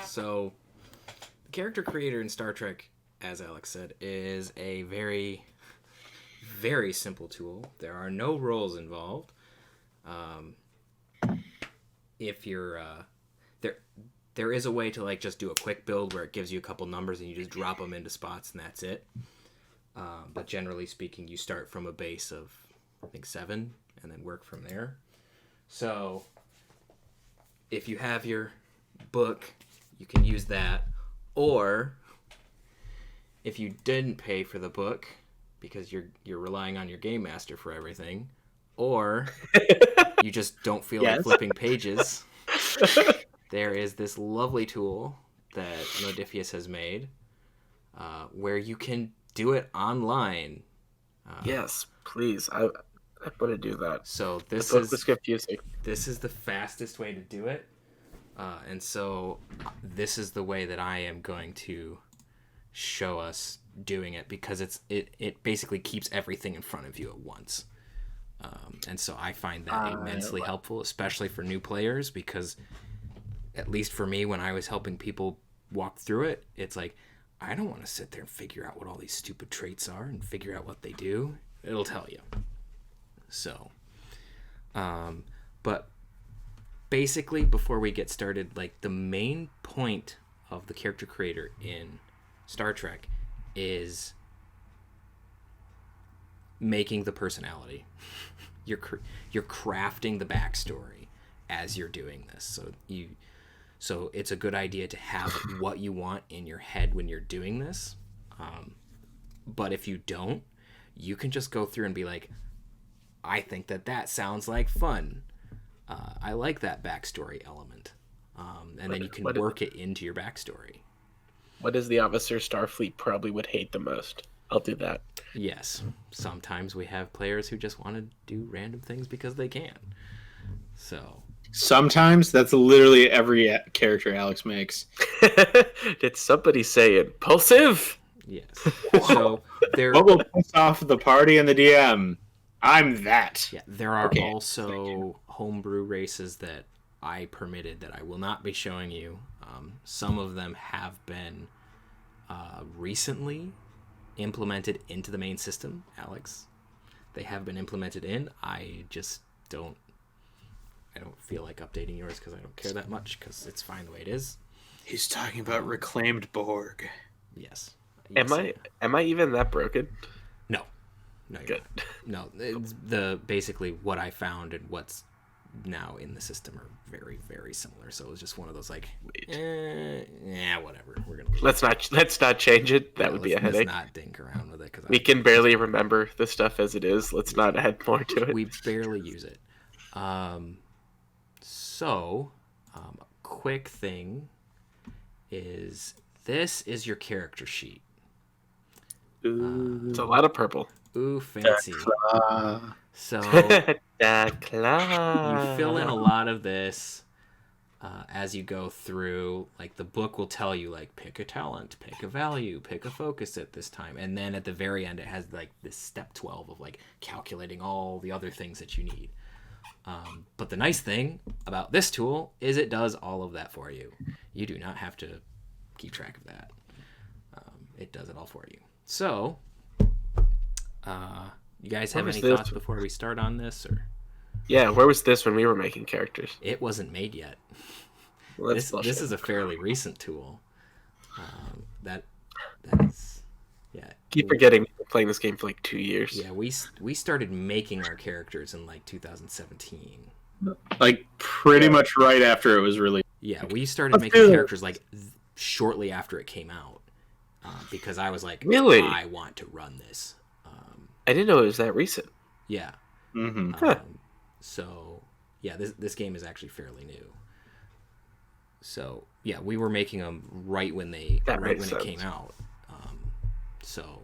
So, the character creator in Star Trek, as Alex said, is a very, very simple tool. There are no roles involved. If you're there is a way to like just do a quick build where it gives you a couple numbers and you just drop them into spots and that's it. But generally speaking, you start from a base of, I think, 7 and then work from there. So if you have your book, you can use that. Or if you didn't pay for the book because you're relying on your game master for everything, or you just don't feel like flipping pages, there is this lovely tool that Modifius has made, where you can do it online. Yes, please. I want to do that. So The book was confusing. this is the fastest way to do it, and so this is the way that I am going to show us doing it, because it basically keeps everything in front of you at once. And so I find that immensely helpful, especially for new players, because at least for me, when I was helping people walk through it, it's like, I don't want to sit there and figure out what all these stupid traits are and figure out what they do. It'll tell you. So, but basically, before we get started, like, the main point of the character creator in Star Trek is making the personality. You're crafting the backstory as you're doing this. So it's a good idea to have what you want in your head when you're doing this. But if you don't, you can just go through and be like, I think that sounds like fun. I like that backstory element. And then you can work it into your backstory. What is the officer Starfleet probably would hate the most? I'll do that. Yes. Sometimes we have players who just want to do random things because they can. So sometimes that's literally every character Alex makes. Did somebody say impulsive? Yes. So what will piss off the party and the DM? I'm that. Yeah, there are also homebrew races that I permitted that I will not be showing you. Some of them have been recently implemented into the main system, Alex. They have been implemented in. I don't feel like updating yours because I don't care that much, because it's fine the way it is. He's talking about reclaimed Borg. Yes. Am I even that broken? No, good. No, basically what I found and what's now in the system are very, very similar. So it was just one of those like, whatever. We're gonna let's not change it. That would be a headache. Let's not dink around with it, because we can barely remember the stuff as it is. Let's not add more to it. We barely use it. So, quick thing is, this is your character sheet. It's a lot of purple. Ooh, fancy. So you fill in a lot of this as you go through. Like, the book will tell you, like, pick a talent, pick a value, pick a focus at this time, and then at the very end it has like this step 12 of like calculating all the other things that you need. But the nice thing about this tool is it does all of that for you. You do not have to keep track of that. It does it all for you. So, you guys have any thoughts before we start on this? Or yeah, where was this when we were making characters? It wasn't made yet. Well, this is a fairly recent tool. That is, yeah. Keep forgetting we've been playing this game for like 2 years. Yeah, we started making our characters in like 2017. Like pretty much right after it was released. Yeah, we started making characters like shortly after it came out, because I was like, really, I want to run this. I didn't know it was that recent. Yeah. Mm-hmm. So yeah, this game is actually fairly new. So yeah, we were making them right when it came out. So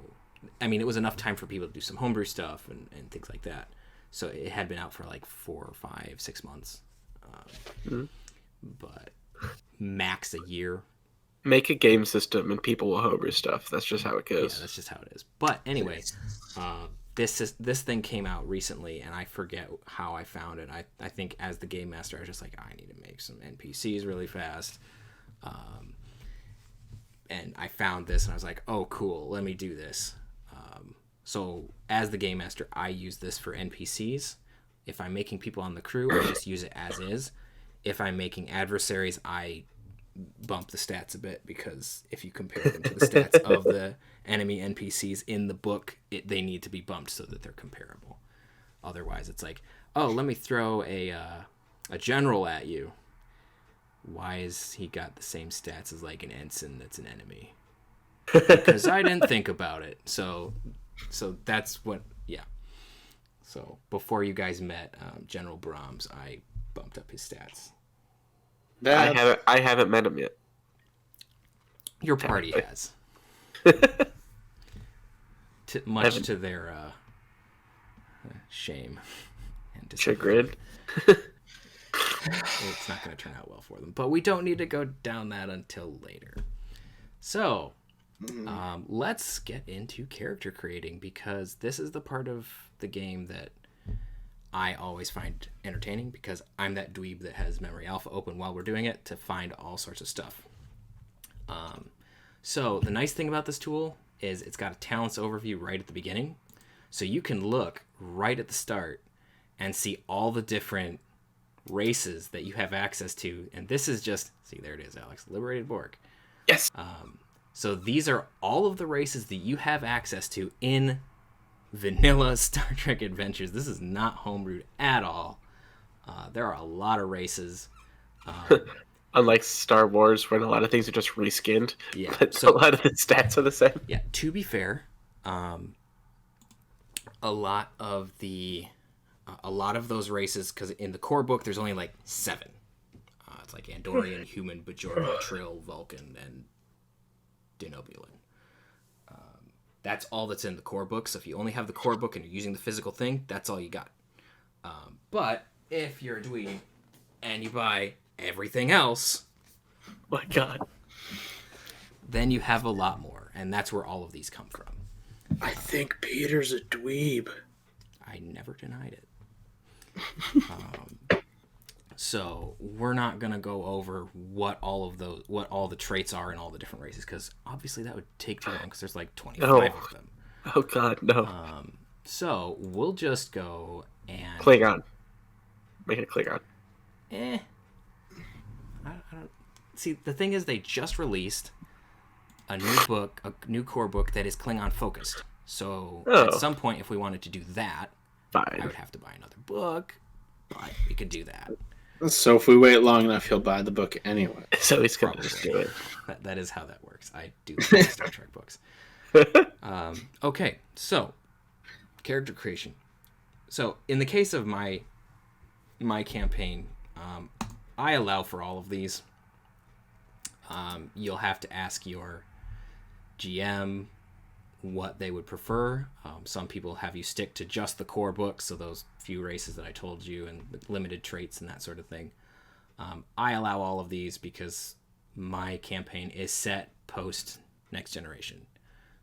I mean, it was enough time for people to do some homebrew stuff and things like that. So it had been out for like 4 or 5, 6 months, but max a year. Make a game system and people will homebrew stuff. That's just how it goes. Yeah, that's just how it is. But anyway, this thing came out recently, and I forget how I found it. I think as the game master, I was just like, I need to make some NPCs really fast. And I found this, and I was like, oh, cool, let me do this. So as the game master, I use this for NPCs. If I'm making people on the crew, I just use it as is. If I'm making adversaries, I bump the stats a bit, because if you compare them to the stats of the enemy NPCs in the book, they need to be bumped so that they're comparable. Otherwise, it's like, oh, let me throw a general at you. Why is he got the same stats as like an ensign that's an enemy? Because I didn't think about it. So that's what, yeah. So before you guys met General Brahms, I bumped up his stats. I haven't met him yet. Your party has. Much to their shame and chagrin. It's not going to turn out well for them. But we don't need to go down that until later. So, let's get into character creating, because this is the part of the game that I always find entertaining, because I'm that dweeb that has Memory Alpha open while we're doing it to find all sorts of stuff. So the nice thing about this tool is it's got a talents overview right at the beginning. So you can look right at the start and see all the different races that you have access to. And this is just, see, there it is, Alex, Liberated Borg. Yes. So these are all of the races that you have access to in vanilla Star Trek Adventures. This is not homebrewed at all. There are a lot of races. Unlike Star Wars, where a lot of things are just reskinned, Yeah, but so a lot of the stats are the same. Yeah, to be fair, a lot of those races, because in the core book there's only like 7. It's like Andorian, Human, Bajoran, Trill, Vulcan, and Denobulan. That's all that's in the core book. So if you only have the core book and you're using the physical thing, that's all you got. But if you're a dweeb and you buy everything else, My God. then you have a lot more, and that's where all of these come from. I think Peter's a dweeb. I never denied it. So we're not gonna go over what all the traits are in all the different races, because obviously that would take too long, because there's like 25 of them. Oh God, no. So we'll just go and Klingon. Make it a Klingon. I don't see. The thing is, they just released a new core book that is Klingon focused. So at some point, if we wanted to do that, I Fine. would have to buy another book, but we could do that. So if we wait long enough, he'll buy the book anyway. So he's gonna just do it. That is how that works. I do the Star Trek books. Okay, so character creation. So in the case of my campaign, I allow for all of these. You'll have to ask your GM what they would prefer. Some people have you stick to just the core book, so those few races that I told you and limited traits and that sort of thing. I allow all of these because my campaign is set post Next Generation,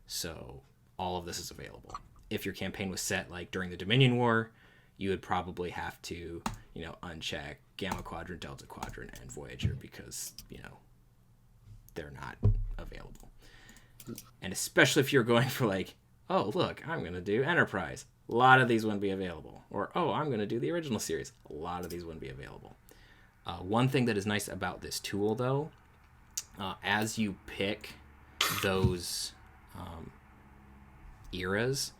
so all of this is available. If your campaign was set like during the Dominion War, you would probably have to, uncheck Gamma Quadrant, Delta Quadrant, and Voyager, because, they're not available. And especially if you're going for like, oh, look, I'm going to do Enterprise. A lot of these wouldn't be available. Or, oh, I'm going to do the original series. A lot of these wouldn't be available. One thing that is nice about this tool, though, as you pick those eras,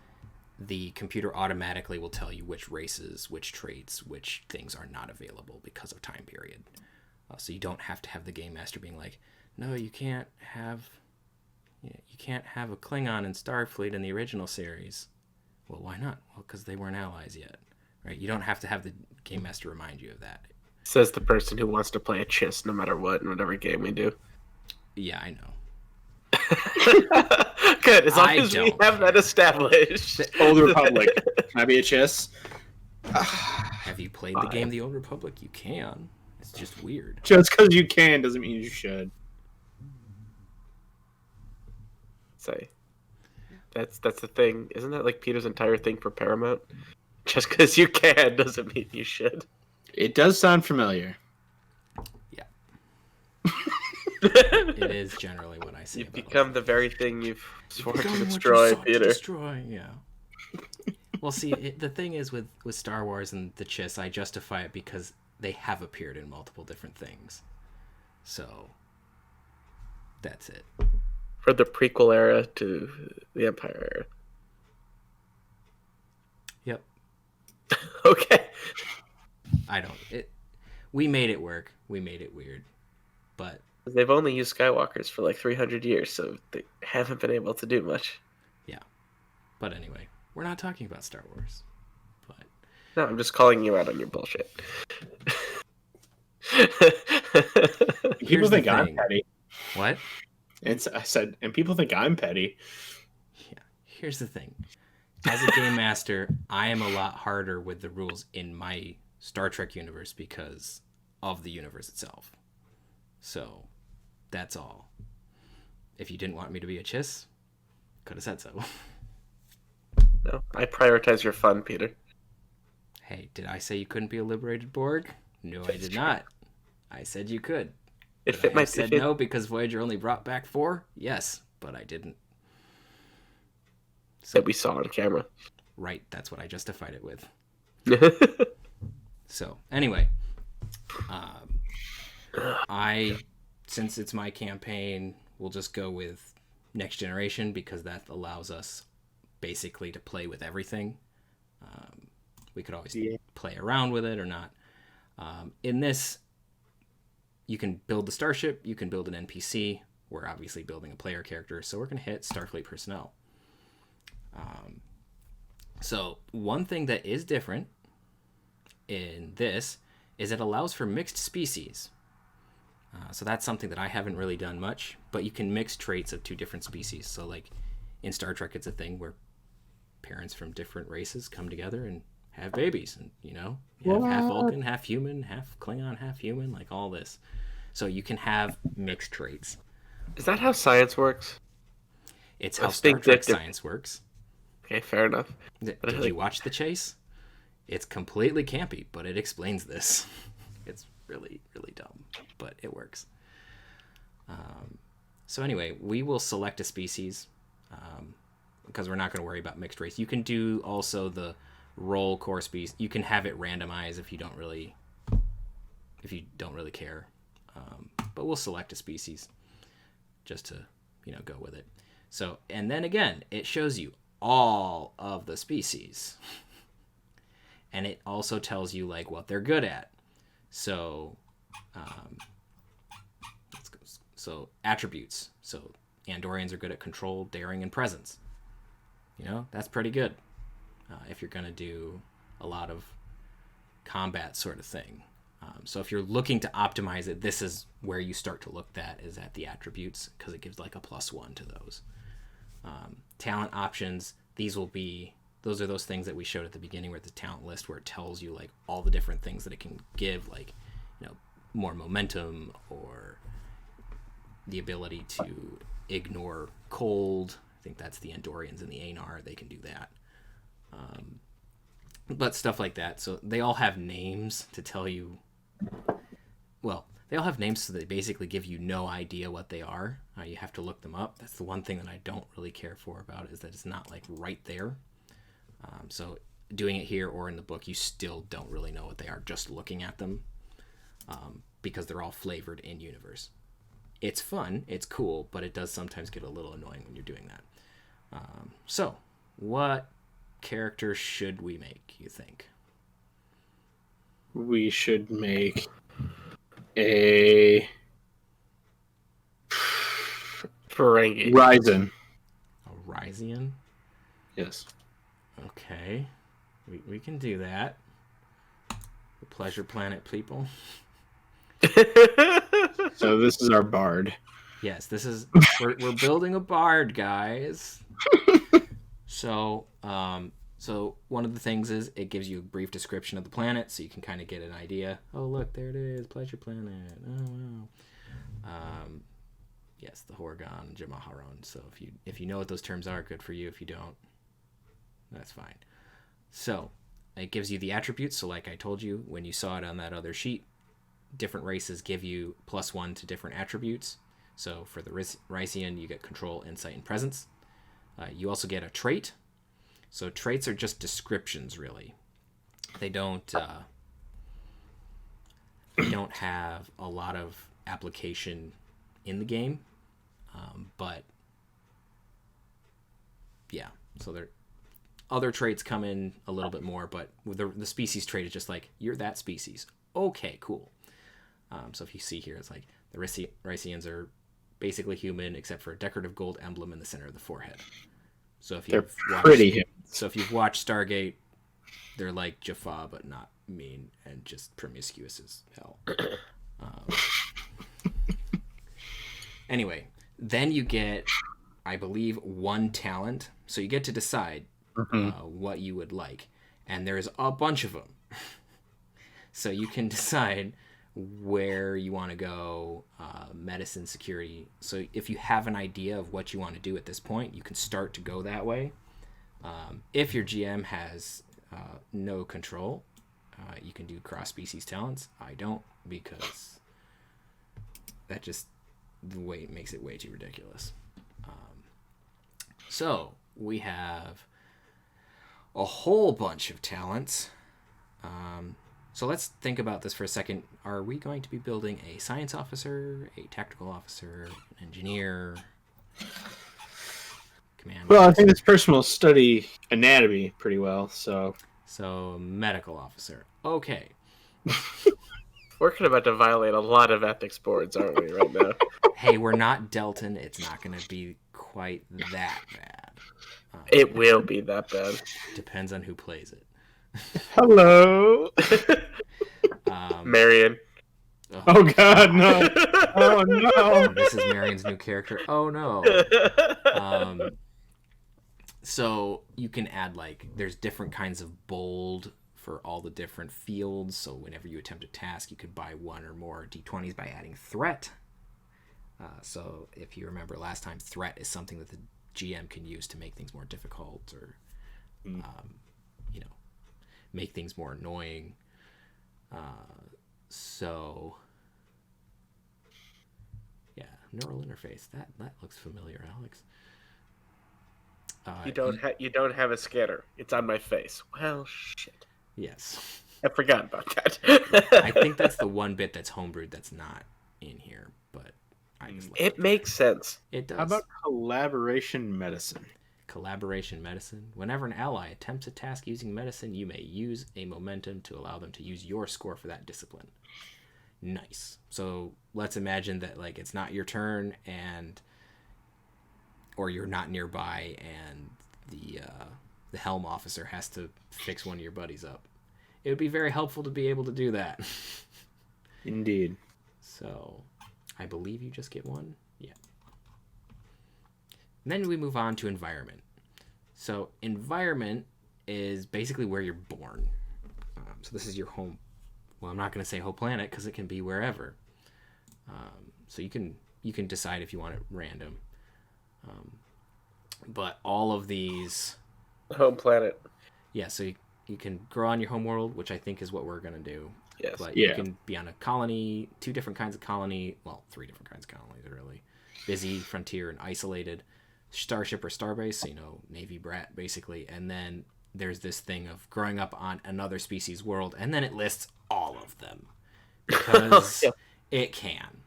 the computer automatically will tell you which races, which traits, which things are not available because of time period. So you don't have to have the game master being like, no, you can't have a Klingon in Starfleet in the original series. Well, why not? Well, because they weren't allies yet, right? You don't have to have the game master remind you of that. Says the person who wants to play a chess no matter what in whatever game we do. Yeah, I know. Good, as long I as we don't have that care. established. Old Republic. Can I be a chiss? Have you played the game The Old Republic? You can. It's just weird. Just because you can doesn't mean you should. Say, that's the thing. Isn't that like Peter's entire thing for Paramount? Just because you can doesn't mean you should. It does sound familiar. Yeah. It is generally what I say. You've about become the very thing you've sworn Become to what you destroy, sought to Peter. destroy, yeah. Well, see, the thing is with Star Wars and the Chiss, I justify it because they have appeared in multiple different things. So, that's it. For the prequel era to the Empire era. Yep. Okay. We made it work. We made it weird. But They've only used Skywalkers for like 300 years, so they haven't been able to do much. But anyway, we're not talking about Star Wars. But No, I'm just calling you out on your bullshit. People Here's the think I'm thing. petty. what? And I said, and people think I'm petty. Yeah. Here's the thing. As a game master, I am a lot harder with the rules in my Star Trek universe because of the universe itself. So, that's all. If you didn't want me to be a chiss, could have said so. No, I prioritize your fun, Peter. Hey, did I say you couldn't be a liberated Borg? No, I did not. I said you could. It fit my. I said no because Voyager only brought back 4? Yes, but I didn't. That we saw on camera. Right, that's what I justified it with. So, anyway. Since it's my campaign, we'll just go with Next Generation because that allows us basically to play with everything. We could always play around with it or not. In this, you can build the starship, you can build an NPC. We're obviously building a player character, so we're going to hit Starfleet personnel. So one thing that is different in this is it allows for mixed species. So that's something that I haven't really done much, but you can mix traits of 2 different species. So like in Star Trek, it's a thing where parents from different races come together and have babies, and you have half Vulcan, half human, half Klingon, half human, like all this. So you can have mixed traits. Is that how science works? It's how Star Trek science works. Okay, fair enough. Did you watch The Chase? It's completely campy, but it explains this. It's really, really dumb, but it works. So anyway, we will select a species because we're not going to worry about mixed race. You can do also the roll core species. You can have it randomized if you don't really care. But we'll select a species just to go with it. So, and then again, it shows you all of the species. And it also tells you like what they're good at. So, so attributes. So Andorians are good at control, daring, and presence. That's pretty good if you're going to do a lot of combat sort of thing. So if you're looking to optimize it, this is where you start to look at the attributes, because it gives like a +1 to those. Talent options, those are those things that we showed at the beginning where the talent list, where it tells you like all the different things that it can give, like more momentum or the ability to ignore cold. I think that's the Andorians and the Anar, they can do that. But stuff like that. So they all have names to tell you. Well, they all have names so they basically give you no idea what they are. You have to look them up. That's the one thing that I don't really care for about it, is that it's not like right there. So doing it here or in the book, you still don't really know what they are just looking at them, because they're all flavored in universe. It's fun, it's cool, but it does sometimes get a little annoying when you're doing that. So what character should we make, you think? We should make a Ferengi. Ryzen. A Ryzian? Yes. Okay. We can do that. The Pleasure Planet people. So this is our bard. Yes, this is we're building a bard, guys. So one of the things is it gives you a brief description of the planet, so you can kind of get an idea. Oh, look, there it is, Pleasure Planet. Oh wow. Yes, the Horgon, Jamaharon. So if you know what those terms are, good for you. If you don't, that's fine. So it gives you the attributes. So like I told you when you saw it on that other sheet, different races give you +1 to different attributes. So for the Rysian, you get control, insight, and presence. You also get a trait. So traits are just descriptions, really. They don't have a lot of application in the game, but yeah. So other traits come in a little bit more, but with the species trait is just like, you're that species. Okay, cool. So if you see here, it's like the Rysians are basically human, except for a decorative gold emblem in the center of the forehead. So if you've watched Stargate, they're like Jaffa, but not mean and just promiscuous as hell. Anyway, Then you get, I believe, 1 talent. So you get to decide what you would like. And there's a bunch of them. So you can decide where you want to go, medicine, security. So if you have an idea of what you want to do at this point, you can start to go that way. If your GM has no control, you can do cross-species talents. I don't, because that just makes it way too ridiculous. So we have a whole bunch of talents. So let's think about this for a second. Are we going to be building a science officer, a tactical officer, an engineer, commander? Well, I think this person will study anatomy pretty well, so... So, medical officer. Okay. We're about to violate a lot of ethics boards, aren't we, right now? Hey, we're not Delton. It's not going to be quite that bad. It will be that bad. Depends on who plays it. Hello! Marion. Oh god, no! Oh no! This is Marion's new character. Oh no. So you can add, like, there's different kinds of bold for all the different fields. So whenever you attempt a task, you could buy 1 or more d20s by adding threat. So if you remember last time, threat is something that the GM can use to make things more difficult, or make things more annoying. So yeah, neural interface. That looks familiar, Alex. You don't have a scanner. It's on my face. Well, shit. Yes. I forgot about that. I think that's the one bit that's homebrewed that's not in here, but I just like it makes sense. It does. How about collaboration medicine? Collaboration medicine. Whenever an ally attempts a task using medicine, you may use a momentum to allow them to use your score for that discipline. Nice. So let's imagine that, like, it's not your turn, or you're not nearby, and the helm officer has to fix one of your buddies up. It would be very helpful to be able to do that. Indeed. So, I believe you just get 1. Yeah. And then we move on to environment. So, environment is basically where you're born. So this is your home. Well, I'm not going to say whole planet, because it can be wherever. So you can decide if you want it random. But all of these... Home planet. Yeah, so you can grow on your home world, which I think is what we're going to do. Yes. But you can be on a colony, 2 different kinds of colony. Well, 3 different kinds of colonies, really. Busy, frontier, and isolated. Starship or starbase, so, Navy brat, basically. And then there's this thing of growing up on another species world, and then it lists all of them. Because it can.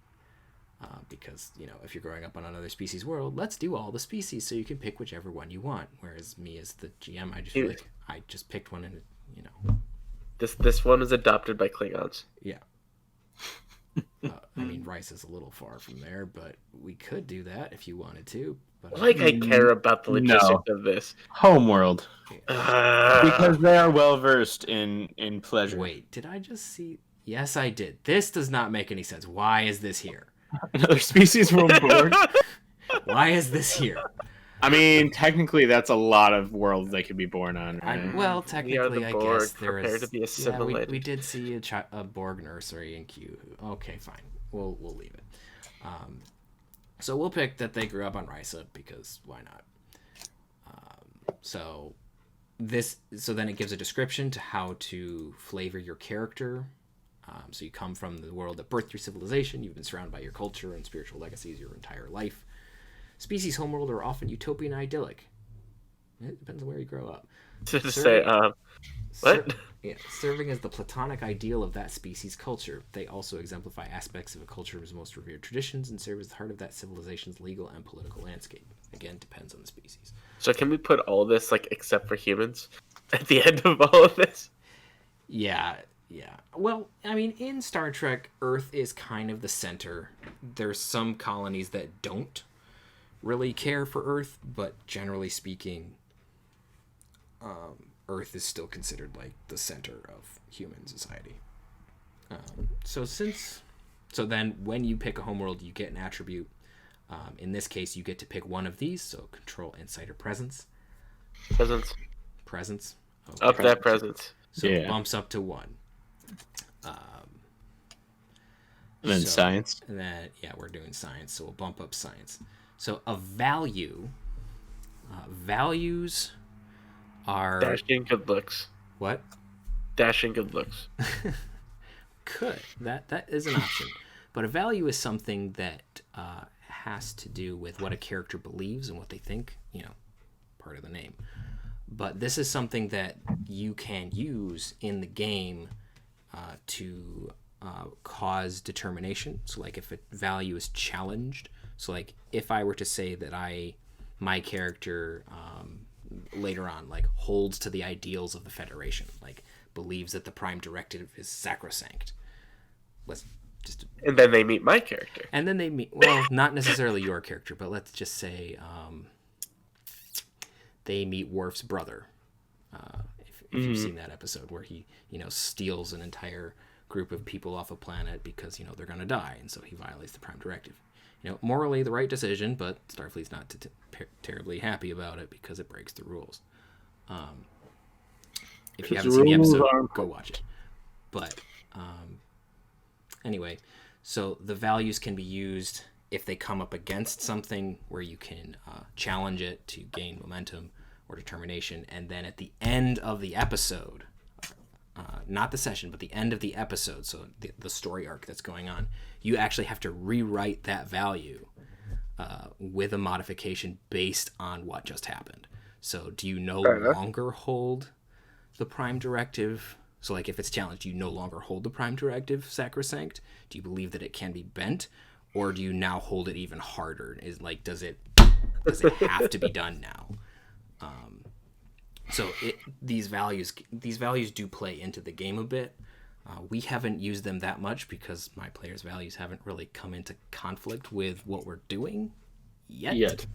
Because, if you're growing up on another species world, let's do all the species so you can pick whichever one you want. Whereas me as the GM, I just feel like I just picked one, and, This one was adopted by Klingons. Yeah. I mean, Rice is a little far from there, but we could do that if you wanted to. But I care about the logistics of this. Homeworld. Because they are well versed in pleasure. Wait, did I just see? Yes, I did. This does not make any sense. Why is this here? Another species world board. Why is this here? I mean, technically, that's a lot of worlds they could be born on. Right? Well, technically, I guess there is. To be assimilated. We did see a Borg nursery in Q. Okay, fine. We'll leave it. So we'll pick that they grew up on Risa, because why not? So then it gives a description to how to flavor your character. So you come from the world that birthed your civilization. You've been surrounded by your culture and spiritual legacies your entire life. Species homeworld are often utopian and idyllic. It depends on where you grow up. What? Serving as the platonic ideal of that species' culture. They also exemplify aspects of a culture's most revered traditions and serve as the heart of that civilization's legal and political landscape. Again, depends on the species. So can we put all this, except for humans, at the end of all of this? Yeah. Well, I mean, in Star Trek, Earth is kind of the center. There's some colonies that don't really care for Earth, but generally speaking, Earth is still considered the center of human society. So then when you pick a homeworld, you get an attribute. In this case, you get to pick one of these, so control, insight, or presence. Presence. Presence. Okay. Up that presence. So it bumps up to 1. And then science. And then, we're doing science, so we'll bump up science. So a value, values are... Dashing good looks. What? Dashing good looks. Could. That is an option. But a value is something that has to do with what a character believes and what they think, part of the name. But this is something that you can use in the game to cause determination. So like if a value is challenged, so like if I were to say that my character later on like holds to the ideals of the Federation, like believes that the Prime Directive is sacrosanct. And then they meet my character. And then they meet, well, not necessarily your character, but let's just say they meet Worf's brother. If you've seen that episode where he, steals an entire group of people off a planet because, they're going to die. And so he violates the Prime Directive. Morally the right decision, but Starfleet's not terribly happy about it because it breaks the rules. If you haven't seen the episode, go watch it. But anyway, so the values can be used if they come up against something where you can challenge it to gain momentum or determination. And then at the end of the episode, not the session, but the end of the episode, so the story arc that's going on, you actually have to rewrite that value with a modification based on what just happened. So do you no longer hold the Prime Directive? So like if it's challenged, do you no longer hold the Prime Directive sacrosanct? Do you believe that it can be bent? Or do you now hold it even harder? Does it have to be done now? So these values do play into the game a bit. We haven't used them that much because my players' values haven't really come into conflict with what we're doing yet.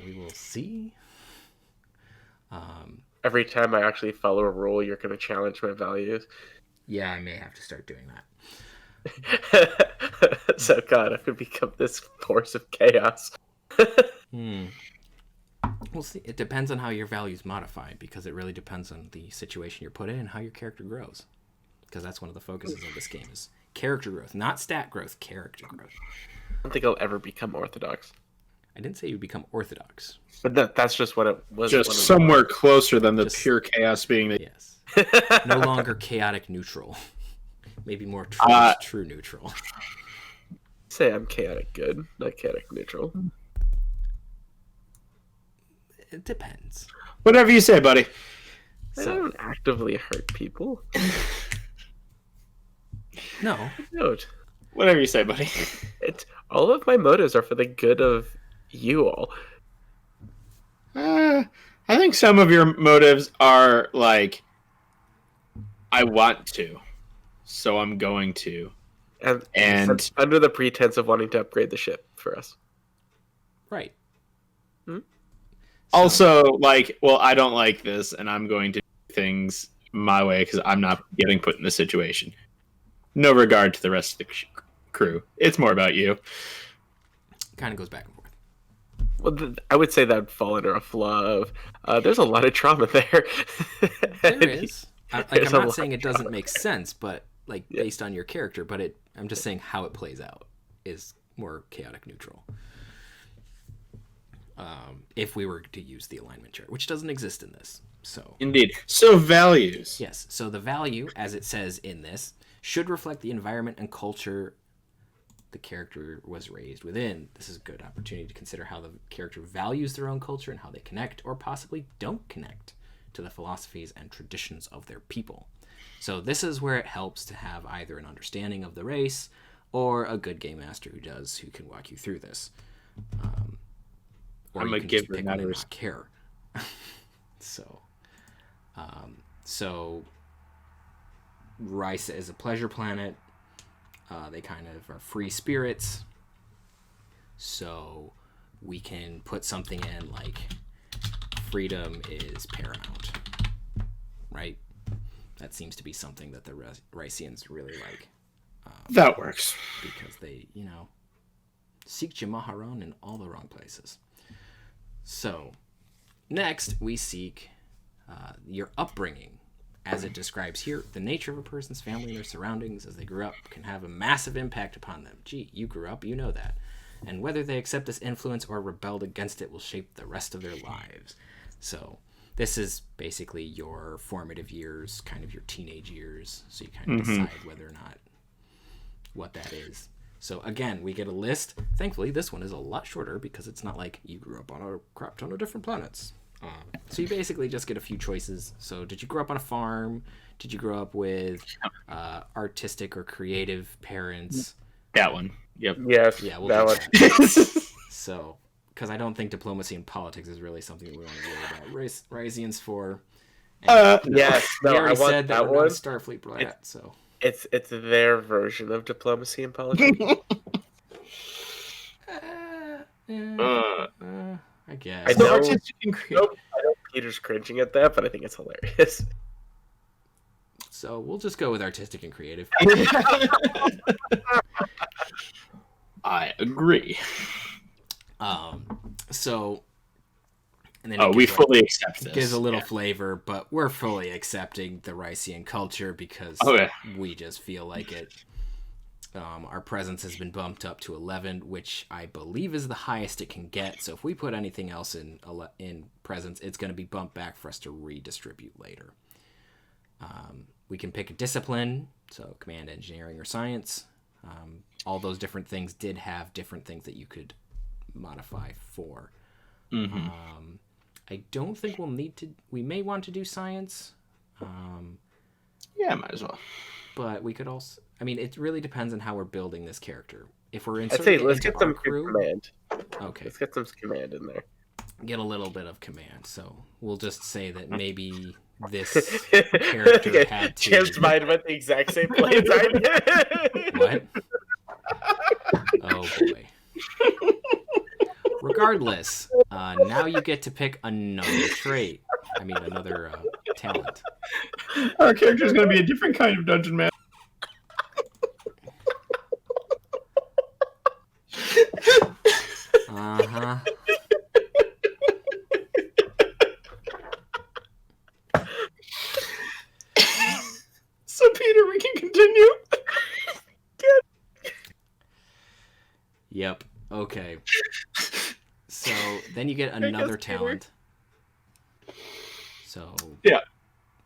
We will see. Every time I actually follow a rule, you're going to challenge my values. Yeah, I may have to start doing that. So, God, I could become this force of chaos. We'll see. It depends on how your values modify, because it really depends on the situation you're put in and how your character grows. Because that's one of the focuses of this game is character growth, not stat growth, character growth. I don't think I'll ever become orthodox. I didn't say you become orthodox. But that's just what it was. Just somewhere closer than the pure chaos being the... Yes. No longer chaotic neutral. Maybe more true neutral. Say I'm chaotic good, not chaotic neutral. It depends. Whatever you say, buddy. I don't actively hurt people. No. Don't. Whatever you say, buddy. All of my motives are for the good of you all. I think some of your motives are like, I want to, so I'm going to. And under the pretense of wanting to upgrade the ship for us. Right. Also, like, well, I don't like this, and I'm going to do things my way because I'm not getting put in this situation. No regard to the rest of the crew. It's more about you. Kind of goes back and forth. Well, I would say that would fall under a flaw of there's a lot of trauma there. There is. I'm not saying it doesn't make sense, but based on your character, but I'm just saying how it plays out is more chaotic neutral. If we were to use the alignment chart, which doesn't exist in this. So indeed. So values. Yes. So the value, as it says in this, should reflect the environment and culture the character was raised within. This is a good opportunity to consider how the character values their own culture and how they connect or possibly don't connect to the philosophies and traditions of their people. So this is where it helps to have either an understanding of the race or a good game master who can walk you through this. Or I'm you can just pick one and not care. So Rice is a pleasure planet. They kind of are free spirits. So we can put something in like freedom is paramount. Right? That seems to be something that the Riceans really like. That works. Because they, Seek Jamaharon in all the wrong places. So, next we seek your upbringing. As it describes here, the nature of a person's family and their surroundings as they grew up can have a massive impact upon them. Gee, you grew up, you know that. And whether they accept this influence or rebelled against it will shape the rest of their lives. So, this is basically your formative years, kind of your teenage years. So you kind of decide whether or not what that is. So again, we get a list. Thankfully, this one is a lot shorter because it's not like you grew up on a crap ton of different planets. So you basically just get a few choices. So did you grow up on a farm? Did you grow up with artistic or creative parents? That one. Yep. Yes, Yeah, we'll that do one. that. So, because I don't think diplomacy and politics is really something that we want to worry about. Ryzians for. Yes, We no, I already want said that that we're one. not a Starfleet brat, so. It's their version of diplomacy and politics. I guess. I So know- artistic and creative. Nope, I know Peter's cringing at that, but I think it's hilarious. So we'll just go with artistic and creative. I agree. So, and then Oh, it we gives, like, fully accept this. gives a little flavor, but we're fully accepting the Rycian culture because Okay. we just feel like it. Our presence has been bumped up to 11, which I believe is the highest it can get. So if we put anything else in presence, it's going to be bumped back for us to redistribute later. We can pick a discipline, so command, engineering, or science. All those different things did have different things that you could modify for. I don't think we'll need to. We may want to do science. Yeah, might as well. But we could also. I mean, it really depends on how we're building this character. If we're I'd inserting say it let's into get some our crew, command. okay, Let's get some command in there. get a little bit of command. So we'll just say that maybe this character had to. Cham's mind went the exact same place. What? Oh boy. Regardless, now you get to pick another trait. I mean, another talent. Our character is going to be a different kind of dungeon master. Uh-huh. So, Peter, we can continue. Yep. Okay. So then you get another Peter. talent. So Yeah.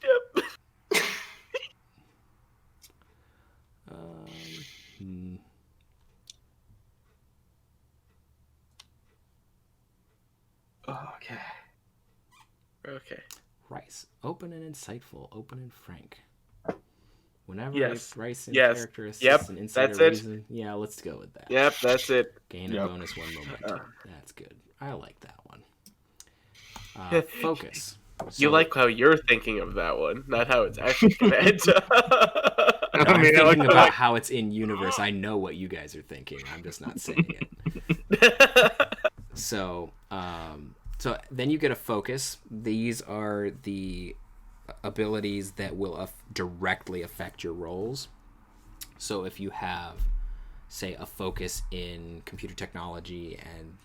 Yep. hmm. Okay. Okay. Rice. Open and insightful. Open and frank. Whenever Yes. a Rice Yes. character assists Yep. an insight That's or it. reason. Yeah, let's go with that. Yep, that's it. Gain a Yep. bonus 1 momentum. That's good. I like that one. Yeah. Focus. You So- like how you're thinking of that one, not how it's actually meant. I'm mean, I like thinking the- about how it's in universe. I know what you guys are thinking. I'm just not saying it. So, so then you get a focus. These are the abilities that will directly affect your roles. So if you have, say, a focus in computer technology and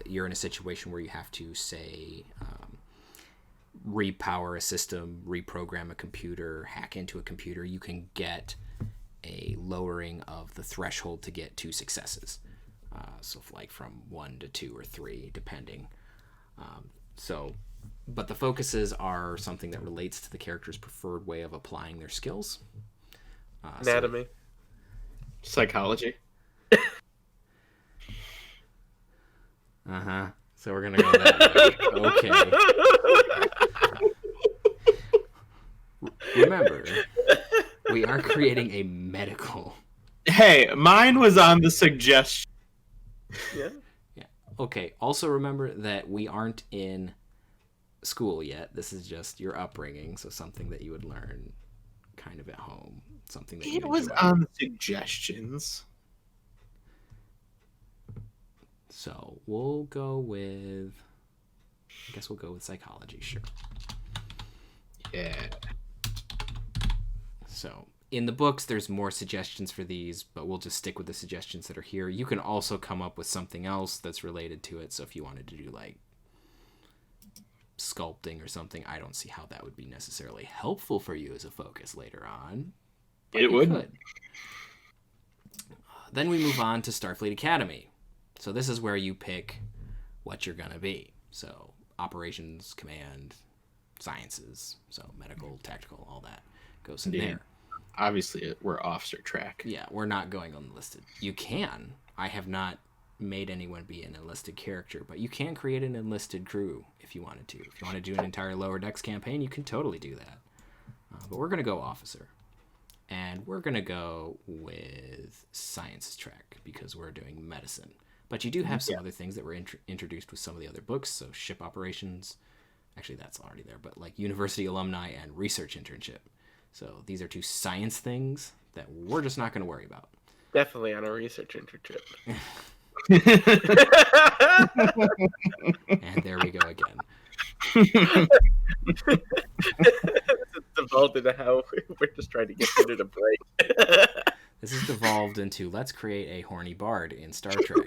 you're in a situation where you have to, say, repower a system, reprogram a computer, hack into a computer, you can get a lowering of the threshold to get 2 successes. So like from 1 to 2 or 3, depending. But the focuses are something that relates to the character's preferred way of applying their skills. Anatomy. Psychology. So we're gonna go that way. Okay. Remember, we are creating a medical. Hey, mine was on the suggestion. Yeah. Okay. Also remember that we aren't in school yet. This is just your upbringing, so something that you would learn kind of at home. Something that you It was enjoy. on the suggestions. So we'll go with. I guess we'll go with psychology. Sure. Yeah. So in the books, there's more suggestions for these, but we'll just stick with the suggestions that are here. You can also come up with something else that's related to it. So if you wanted to do like sculpting or something, I don't see how that would be necessarily helpful for you as a focus later on. It would. Then we move on to Starfleet Academy. So this is where you pick what you're going to be. So operations, command, sciences, so medical, tactical, all that goes in there. Obviously, we're officer track. Yeah, we're not going unlisted. You can. I have not made anyone be an enlisted character, but you can create an enlisted crew if you wanted to. If you want to do an entire Lower Decks campaign, you can totally do that. But we're going to go officer. And we're going to go with sciences track because we're doing medicine. But you do have some other things that were introduced with some of the other books. So ship operations. Actually, that's already there. But like university alumni and research internship. So these are two science things that we're just not going to worry about. Definitely on a research internship. And there we go again. It's devolved into how we're just trying to get rid of a break. This has devolved into let's create a horny bard in Star Trek.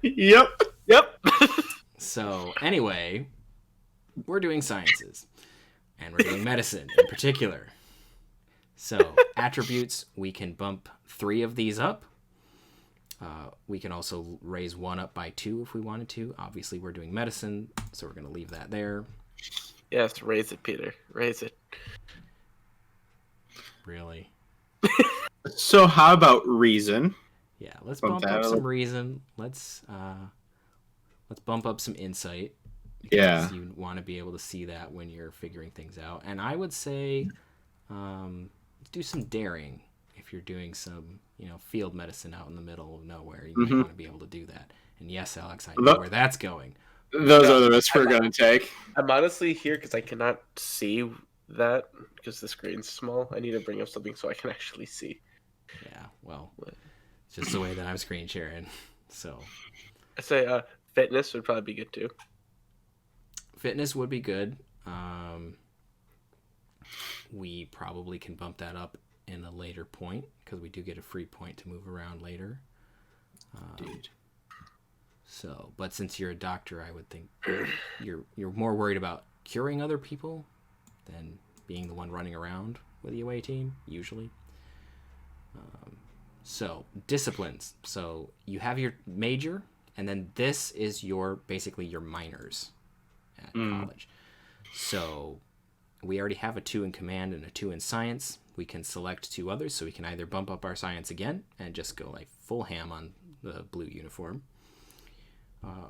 Yep. So anyway, we're doing sciences. And we're doing medicine in particular. So attributes, we can bump 3 of these up. We can also raise 1 up by 2 if we wanted to. Obviously, we're doing medicine, so we're going to leave that there. Yes, raise it, Peter. Raise it. Really? So how about reason? Yeah, let's bump up some reason. Let's bump up some insight. Because you want to be able to see that when you're figuring things out. And I would say let's do some daring. If you're doing some, field medicine out in the middle of nowhere, you might want to be able to do that. And yes, Alex, I know where that's going. Those are the risks we're going to take. I'm honestly here because I cannot see that because the screen's small. I need to bring up something so I can actually see. Yeah, well, it's just the way that I'm screen sharing. So I say fitness would probably be good too. Fitness would be good. We probably can bump that up in a later point because we do get a free point to move around later. Dude. So, but since you're a doctor, I would think you're more worried about curing other people than being the one running around with the away team, usually. So, disciplines. So, you have your major, and then this is basically your minors at college. So, we already have a 2 in command and a 2 in science. We can select 2 others, so we can either bump up our science again and just go like full ham on the blue uniform.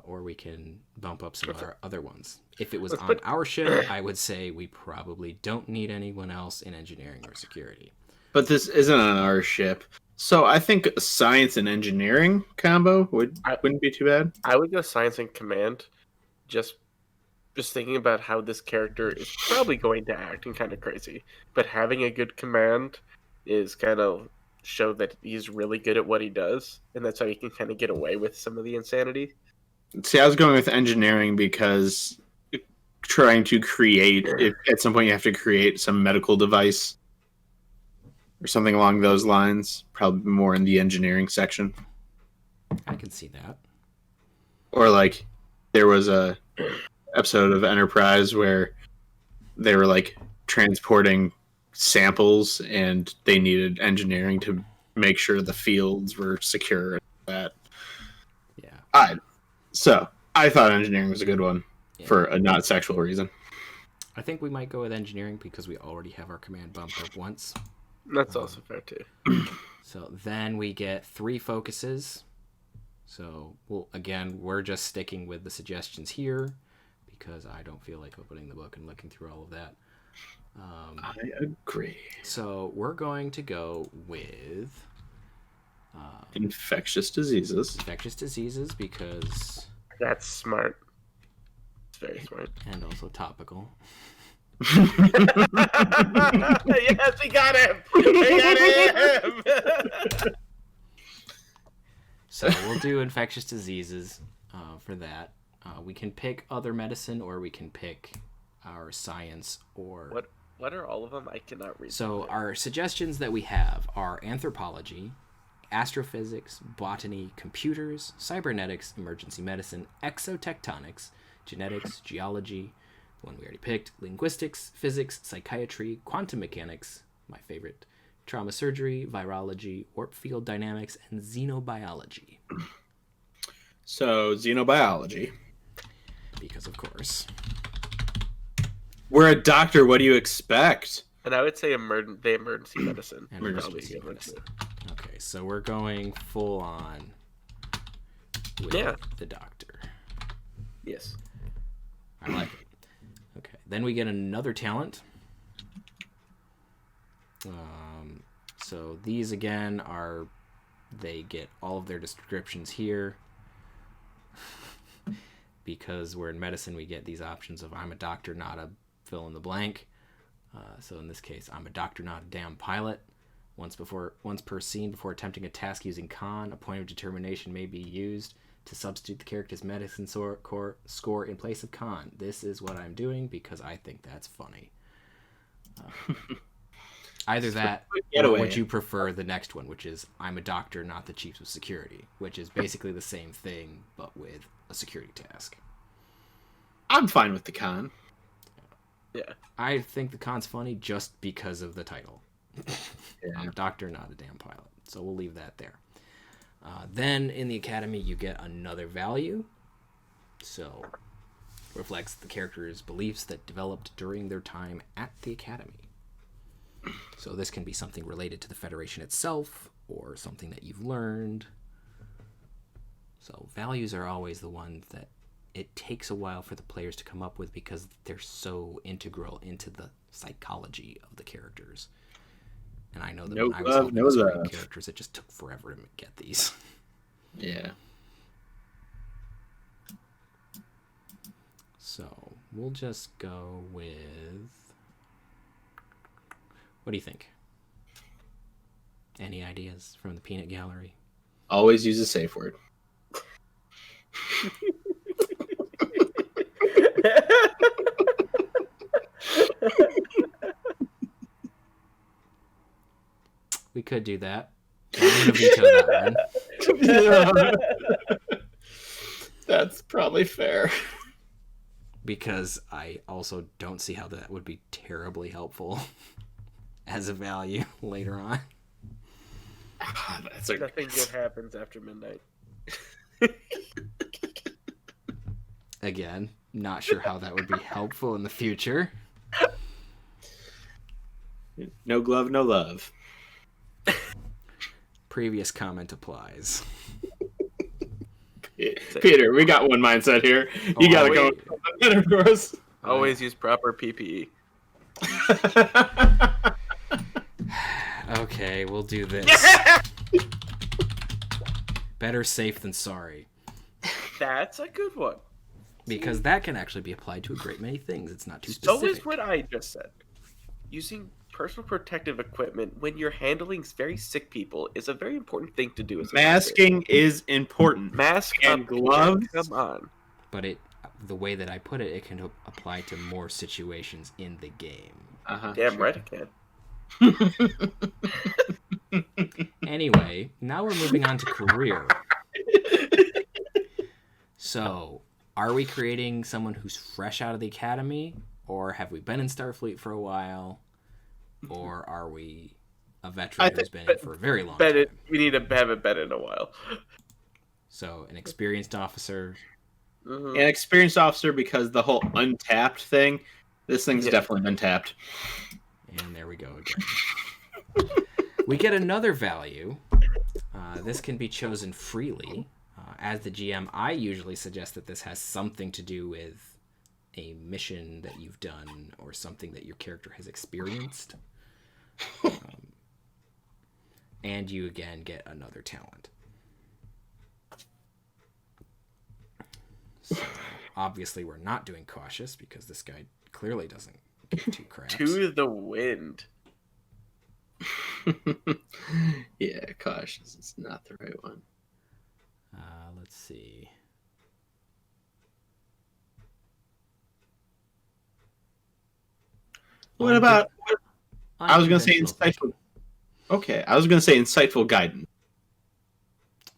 Or we can bump up some of our other ones. If it was on our ship, I would say we probably don't need anyone else in engineering or security. But this isn't on our ship. So I think science and engineering combo wouldn't be too bad. I would go science and command. Just thinking about how this character is probably going to act and kind of crazy. But having a good command is kind of show that he's really good at what he does. And that's how he can kind of get away with some of the insanity. See, I was going with engineering because trying to create, if at some point you have to create some medical device or something along those lines, probably more in the engineering section. I can see that. Or like there was a episode of Enterprise where they were like transporting samples and they needed engineering to make sure the fields were secure and that. Yeah. So I thought engineering was a good one for a not sexual reason. I think we might go with engineering because we already have our command bumped up once. That's also fair too. So then we get 3 focuses. So we're just sticking with the suggestions here because I don't feel like opening the book and looking through all of that. I agree. So we're going to go with infectious diseases. Infectious diseases because that's smart. It's very smart. And also topical. Yes, we got him. We got him. So we'll do infectious diseases for that. We can pick other medicine, or we can pick our science, or What are all of them? I cannot read. So our suggestions that we have are anthropology, astrophysics, botany, computers, cybernetics, emergency medicine, exotectonics, genetics, geology, one we already picked, linguistics, physics, psychiatry, quantum mechanics, my favorite, trauma surgery, virology, warp field dynamics, and xenobiology. So, xenobiology. Because, of course. We're a doctor. What do you expect? And I would say emergency medicine. And emergency medicine. Okay, so we're going full on with the doctor. Yes. I like it. Okay, then we get another talent. So these again are, they get all of their descriptions here. Because we're in medicine, we get these options of I'm a doctor, not a fill in the blank. So in this case, I'm a doctor, not a damn pilot. Once per scene, before attempting a task using con, a point of determination may be used to substitute the character's medicine score in place of con. This is what I'm doing because I think that's funny. Either that, or would you prefer the next one, which is I'm a doctor, not the chief of security, which is basically the same thing, but with a security task. I'm fine with the con. Yeah. I think the con's funny just because of the title. Yeah. I'm a doctor, not a damn pilot. So we'll leave that there. Then in the academy, you get another value. So reflects the character's beliefs that developed during their time at the academy. So this can be something related to the Federation itself, or something that you've learned. So values are always the ones that it takes a while for the players to come up with because they're so integral into the psychology of the characters. And I know that when I was helping with writing characters, it just took forever to get these. Yeah. So we'll just go with... What do you think? Any ideas from the peanut gallery? Always use a safe word. We could do that. I'm going to veto that one. That's probably fair. Because I also don't see how that would be terribly helpful as a value later on. Nothing good happens after midnight. Again, not sure how that would be helpful in the future. No glove, no love. Previous comment applies. Peter, we got one mindset here. You gotta come up with something better for us. Always use proper PPE. Okay, we'll do this. Better safe than sorry. That's a good one. Because that can actually be applied to a great many things. It's not too specific. So is what I just said. Using personal protective equipment when you're handling very sick people is a very important thing to do. As Masking is important. Mask and gloves. Come on. But the way that I put it, it can apply to more situations in the game. Damn right it can. Anyway, now we're moving on to career. So, are we creating someone who's fresh out of the academy? Or have we been in Starfleet for a while? Or are we a veteran who's been in for a very long time? We need to have it been in a while. So, an experienced officer. Mm-hmm. An experienced officer because the whole untapped thing, this thing's definitely been tapped. And there we go again. We get another value. This can be chosen freely. As the GM, I usually suggest that this has something to do with a mission that you've done or something that your character has experienced. And you again get another talent. So obviously we're not doing cautious because this guy clearly doesn't give two craps. To the wind. Yeah, cautious. It's not the right one. Let's see. What about? I was gonna say Unconventional thinking. insightful. Okay, I was gonna say insightful guidance.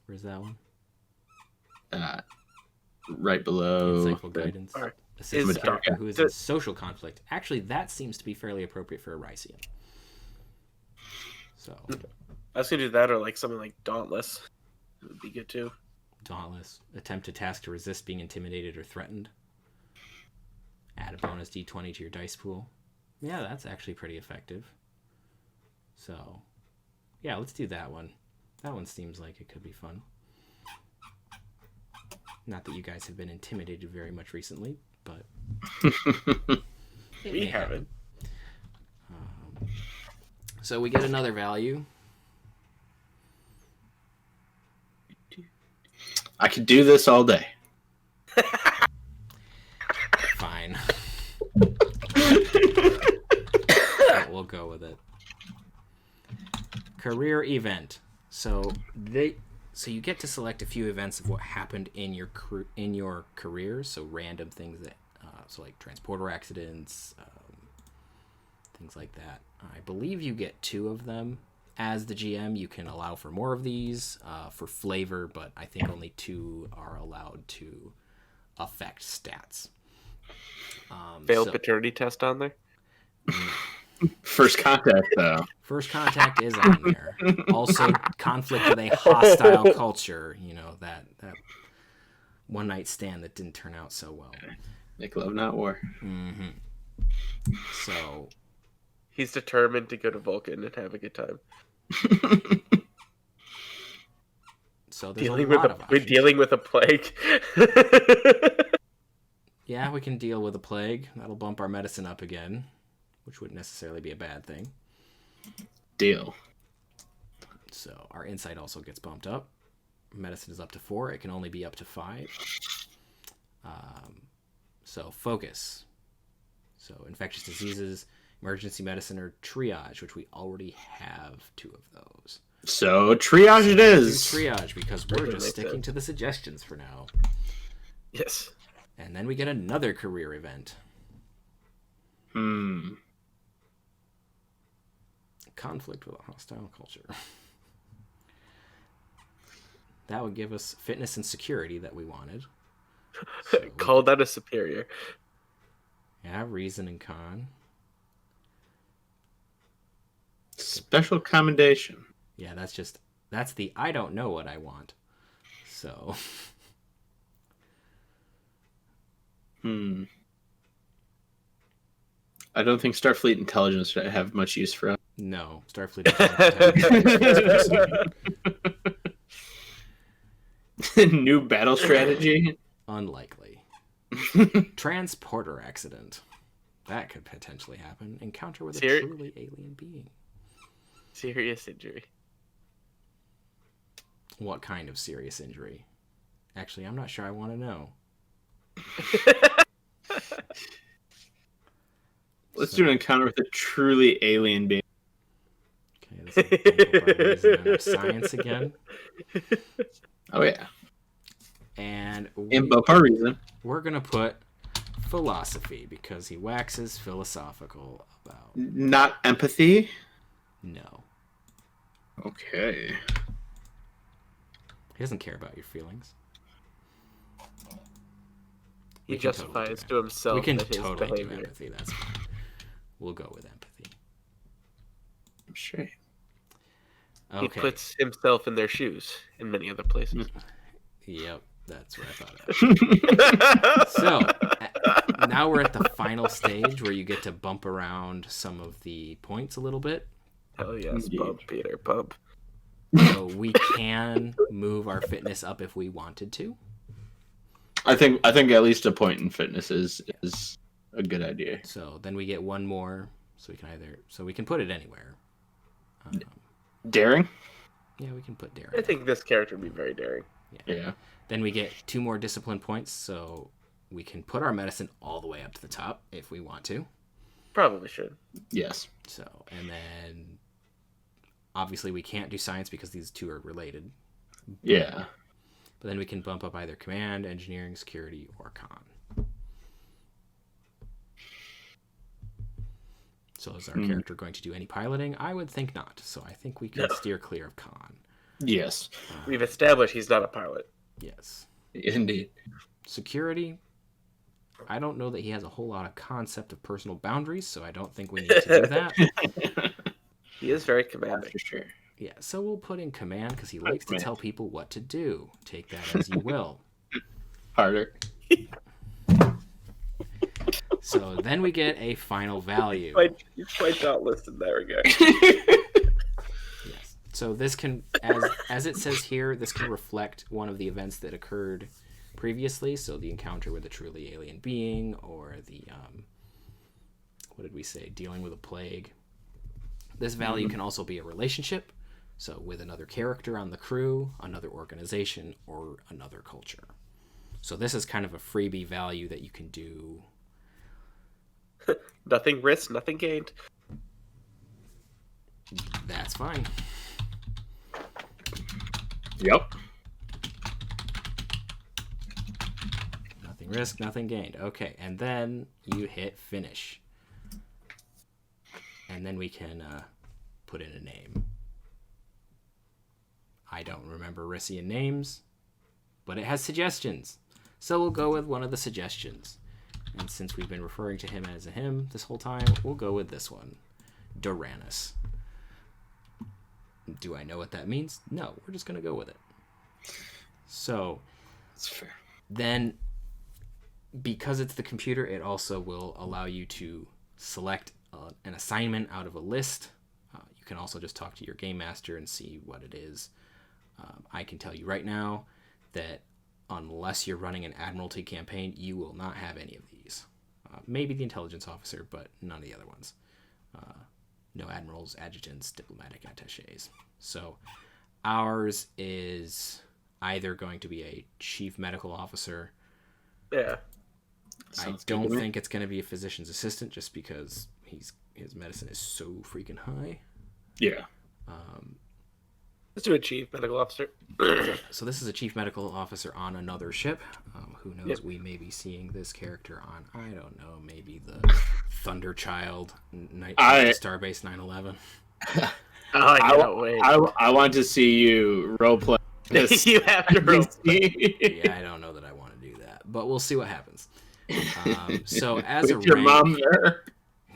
Where's that one? Right below. Insightful guidance. Alright. Assist Is- a character who is in the- social conflict. Actually, that seems to be fairly appropriate for a Rycian. So, I was gonna do that or like something like Dauntless. It would be good too. Dauntless. Attempt a task to resist being intimidated or threatened. Add a bonus d20 to your dice pool. Yeah, that's actually pretty effective. So, yeah, let's do that one. That one seems like it could be fun. Not that you guys have been intimidated very much recently, but it We may haven't. happen. So we get another value. I could do this all day. Fine. We'll go with it. Career event. So you get to select a few events of what happened in your careers. So random things that so like transporter accidents, things like that. I believe you get 2 of them. As the GM, you can allow for more of these for flavor, but I think only 2 are allowed to affect stats. Failed paternity test on there. First contact, though. First contact is on there. Also, conflict with a hostile culture. You know, that one night stand that didn't turn out so well. Make love, not war. Mm-hmm. So He's determined to go to Vulcan and have a good time. there's Dealing a with lot of we're options. dealing with a plague. Yeah, we can deal with a plague. That'll bump our medicine up again, which wouldn't necessarily be a bad thing. Deal. So our insight also gets bumped up. Medicine is up to 4. It can only be up to 5. So focus. So infectious diseases, emergency medicine, or triage, which we already have 2 of those. So triage it Do is. triage because we're That just makes sticking sense. to the suggestions for now. Yes. And then we get another career event. Conflict with a hostile culture. That would give us fitness and security that we wanted. So we Call that a superior. Yeah, reason and con. Special commendation. Yeah, that's the I don't know what I want. So I don't think Starfleet intelligence would have much use for us. no, Starfleet. New battle strategy. Unlikely. Transporter accident. That could potentially happen. Encounter with a truly alien being. Serious injury. What kind of serious injury? Actually, I'm not sure I want to know. Let's do an encounter with a truly alien being. Okay, this is our reason and our science again. Oh yeah. And And bump our reason. we're going to put philosophy because he waxes philosophical about... Not empathy. No. Okay. He doesn't care about your feelings. He We can totally justifies do to himself We can that his totally do behavior. empathy. That's fine. We'll go with empathy. I'm sure. He Okay. puts himself in their shoes in many other places. Yep. That's what I thought of. So, now we're at the final stage where you get to bump around some of the points a little bit. Hell yes, Indeed. pump, Peter, pump. So we can move our fitness up if we wanted to. I think at least a point in fitness is a good idea. So then we get one more. So we can put it anywhere. Daring? Yeah, we can put daring. I think this character would be very daring. Yeah. Then we get 2 more discipline points, so we can put our medicine all the way up to the top if we want to. Probably should. Yes. So, and then obviously we can't do science because these 2 are related. Yeah. But then we can bump up either command, engineering, security, or con. So is our character going to do any piloting? I would think not. So I think we can steer clear of Khan. Yes. We've established he's not a pilot. Yes. Indeed. Security. I don't know that he has a whole lot of concept of personal boundaries, so I don't think we need to do that. He is very commanding. For sure. Yeah, so we'll put in command because he likes to tell people what to do. Take that as you will. Harder. So then we get a final value. You quite not listed there again. Yes. So this can, as it says here, this can reflect one of the events that occurred previously. So the encounter with a truly alien being, or the what did we say? Dealing with a plague. This value can also be a relationship. So with another character on the crew, another organization, or another culture. So this is kind of a freebie value that you can do. Nothing risked, nothing gained. That's fine. Yep. Nothing risked, nothing gained. Okay, and then you hit finish. And then we can put in a name. I don't remember Rissian names, but it has suggestions. So we'll go with one of the suggestions. And since we've been referring to him as a him this whole time, we'll go with this one. Doranus. Do I know what that means? No, we're just going to go with it. So, That's fair. Then, because it's the computer, it also will allow you to select an assignment out of a list. You can also just talk to your game master and see what it is. I can tell you right now that unless you're running an Admiralty campaign, you will not have any of these. Maybe the intelligence officer, but none of the other ones. No admirals, adjutants, diplomatic attaches. So ours is either going to be a chief medical officer. Yeah. I don't think it's going to be a physician's assistant just because his medicine is so freaking high. Yeah. Let's do a chief medical officer. So this is a chief medical officer on another ship. Who knows? Yep. We may be seeing this character on, I don't know, maybe the Thunderchild Starbase 911. I can't wait. I want to see you roleplay this. You have to roleplay. Yeah, I don't know that I want to do that, but we'll see what happens. So as With a your rank, mom there.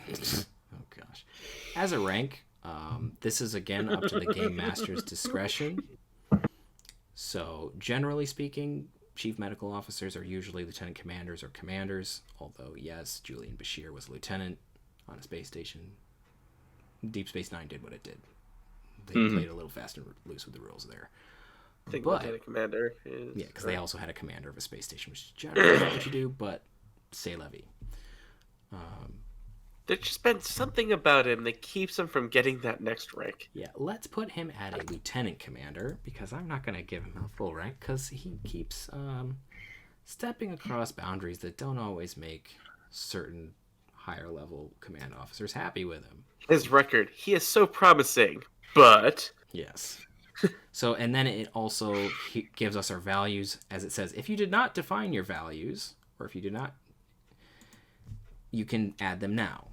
oh gosh, as a rank, this is again up to the game master's discretion. So generally speaking, chief medical officers are usually lieutenant commanders or commanders. Although yes, Julian Bashir was a lieutenant on a space station. Deep Space Nine did what it did. They played a little fast and loose with the rules there. I think But lieutenant commander is... yeah, because they also had a commander of a space station, which is generally not what you do, but c'est la vie. There's just been something about him that keeps him from getting that next rank. Yeah, let's put him at a lieutenant commander, because I'm not going to give him a full rank, because he keeps stepping across boundaries that don't always make certain higher level command officers happy with him. His record, he is so promising, but... Yes. So, and then it also gives us our values, as it says, if you did not define your values, or if you did not, you can add them now.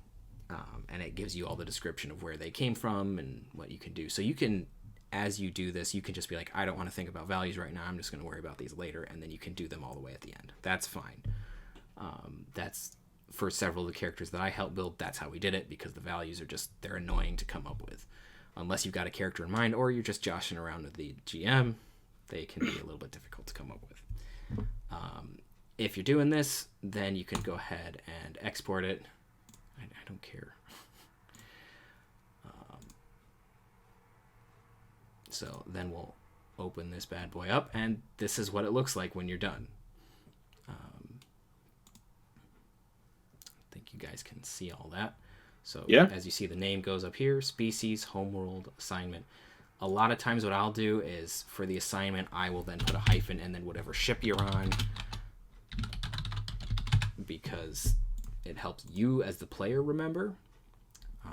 And it gives you all the description of where they came from and what you can do. So you can, as you do this, you can just be like, I don't want to think about values right now. I'm just going to worry about these later. And then you can do them all the way at the end. That's fine. That's for several of the characters that I helped build. That's how we did it, because the values are just, they're annoying to come up with. Unless you've got a character in mind or you're just joshing around with the GM, they can be a little bit difficult to come up with. If you're doing this, then you can go ahead and export it. I don't care. So then we'll open this bad boy up, and this is what it looks like when you're done. I think you guys can see all that. So yeah. As you see, the name goes up here, species, homeworld, assignment. A lot of times what I'll do is for the assignment, I will then put a hyphen and then whatever ship you're on, because it helps you as the player remember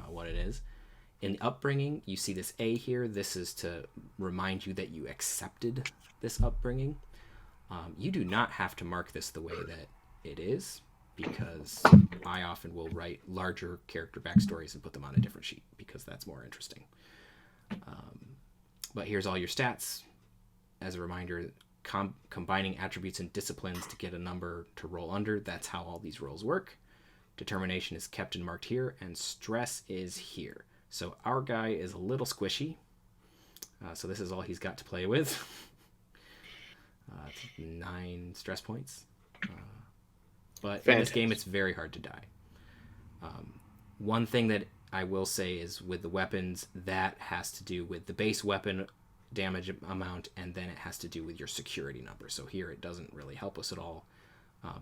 what it is. In Upbringing, you see this A here. This is to remind you that you accepted this upbringing. You do not have to mark this the way that it is, because I often will write larger character backstories and put them on a different sheet because that's more interesting. But here's all your stats. As a reminder, combining attributes and disciplines to get a number to roll under, that's how all these rolls work. Determination is kept and marked here, and stress is here. So our guy is a little squishy. So this is all he's got to play with. 9 stress points. But in this game, it's very hard to die. One thing that I will say is with the weapons, that has to do with the base weapon damage amount, and then it has to do with your security number. So here it doesn't really help us at all.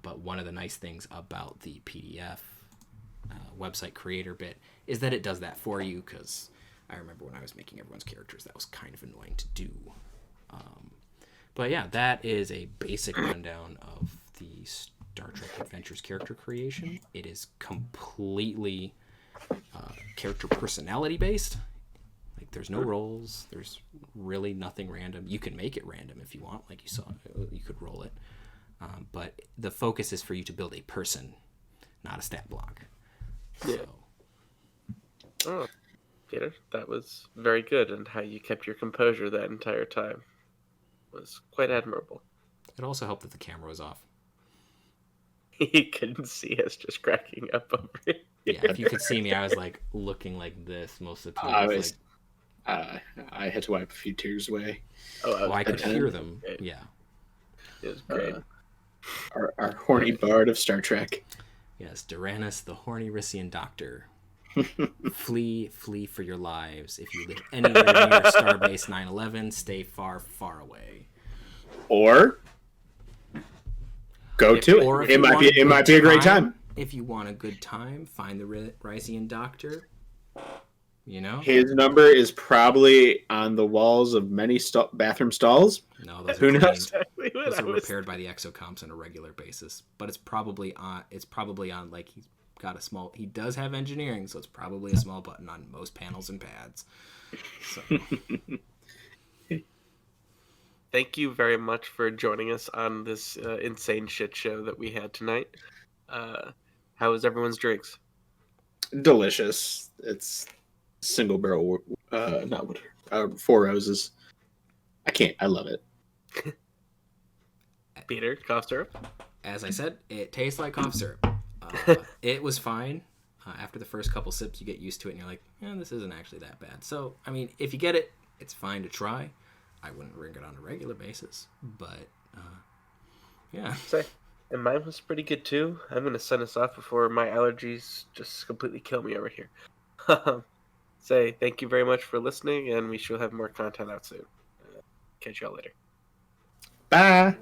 But one of the nice things about the PDF website creator bit is that it does that for you, because I remember when I was making everyone's characters, that was kind of annoying to do. But yeah, that is a basic rundown of the Star Trek Adventures character creation. It is completely character personality based. Like, there's no rolls. There's really nothing random. You can make it random if you want, like you saw. You could roll it. But the focus is for you to build a person, not a stat block. Yeah. So. Oh, Peter, that was very good, and how you kept your composure that entire time was quite admirable. It also helped that the camera was off. He couldn't see us just cracking up over it. Yeah, if you could see me, I was like looking like this most of the time. I had to wipe a few tears away. I could hear them. Yeah. It was great. Our horny bard of Star Trek. Yes, Duranus, the horny Rissian doctor. Flee for your lives. If you live anywhere near Starbase 911, stay far, far away. Or go to it. It might be a great time. If you want a good time, find the Rissian doctor. You know, his number is probably on the walls of many bathroom stalls. No, those who are knows? Exactly those are repaired by the exocomps on a regular basis. But it's probably on. Like, he's got a small. He does have engineering, so it's probably a small button on most panels and pads. So. Thank you very much for joining us on this insane shit show that we had tonight. How was everyone's drinks? Delicious. It's single barrel, Four Roses. I love it. Peter, cough syrup? As I said, it tastes like cough syrup. It was fine. After the first couple sips, you get used to it, and you're like, this isn't actually that bad. So, I mean, if you get it, it's fine to try. I wouldn't drink it on a regular basis, but, yeah. And mine was pretty good, too. I'm going to send us off before my allergies just completely kill me over here. Say thank you very much for listening, and we shall have more content out soon. Catch y'all later. Bye.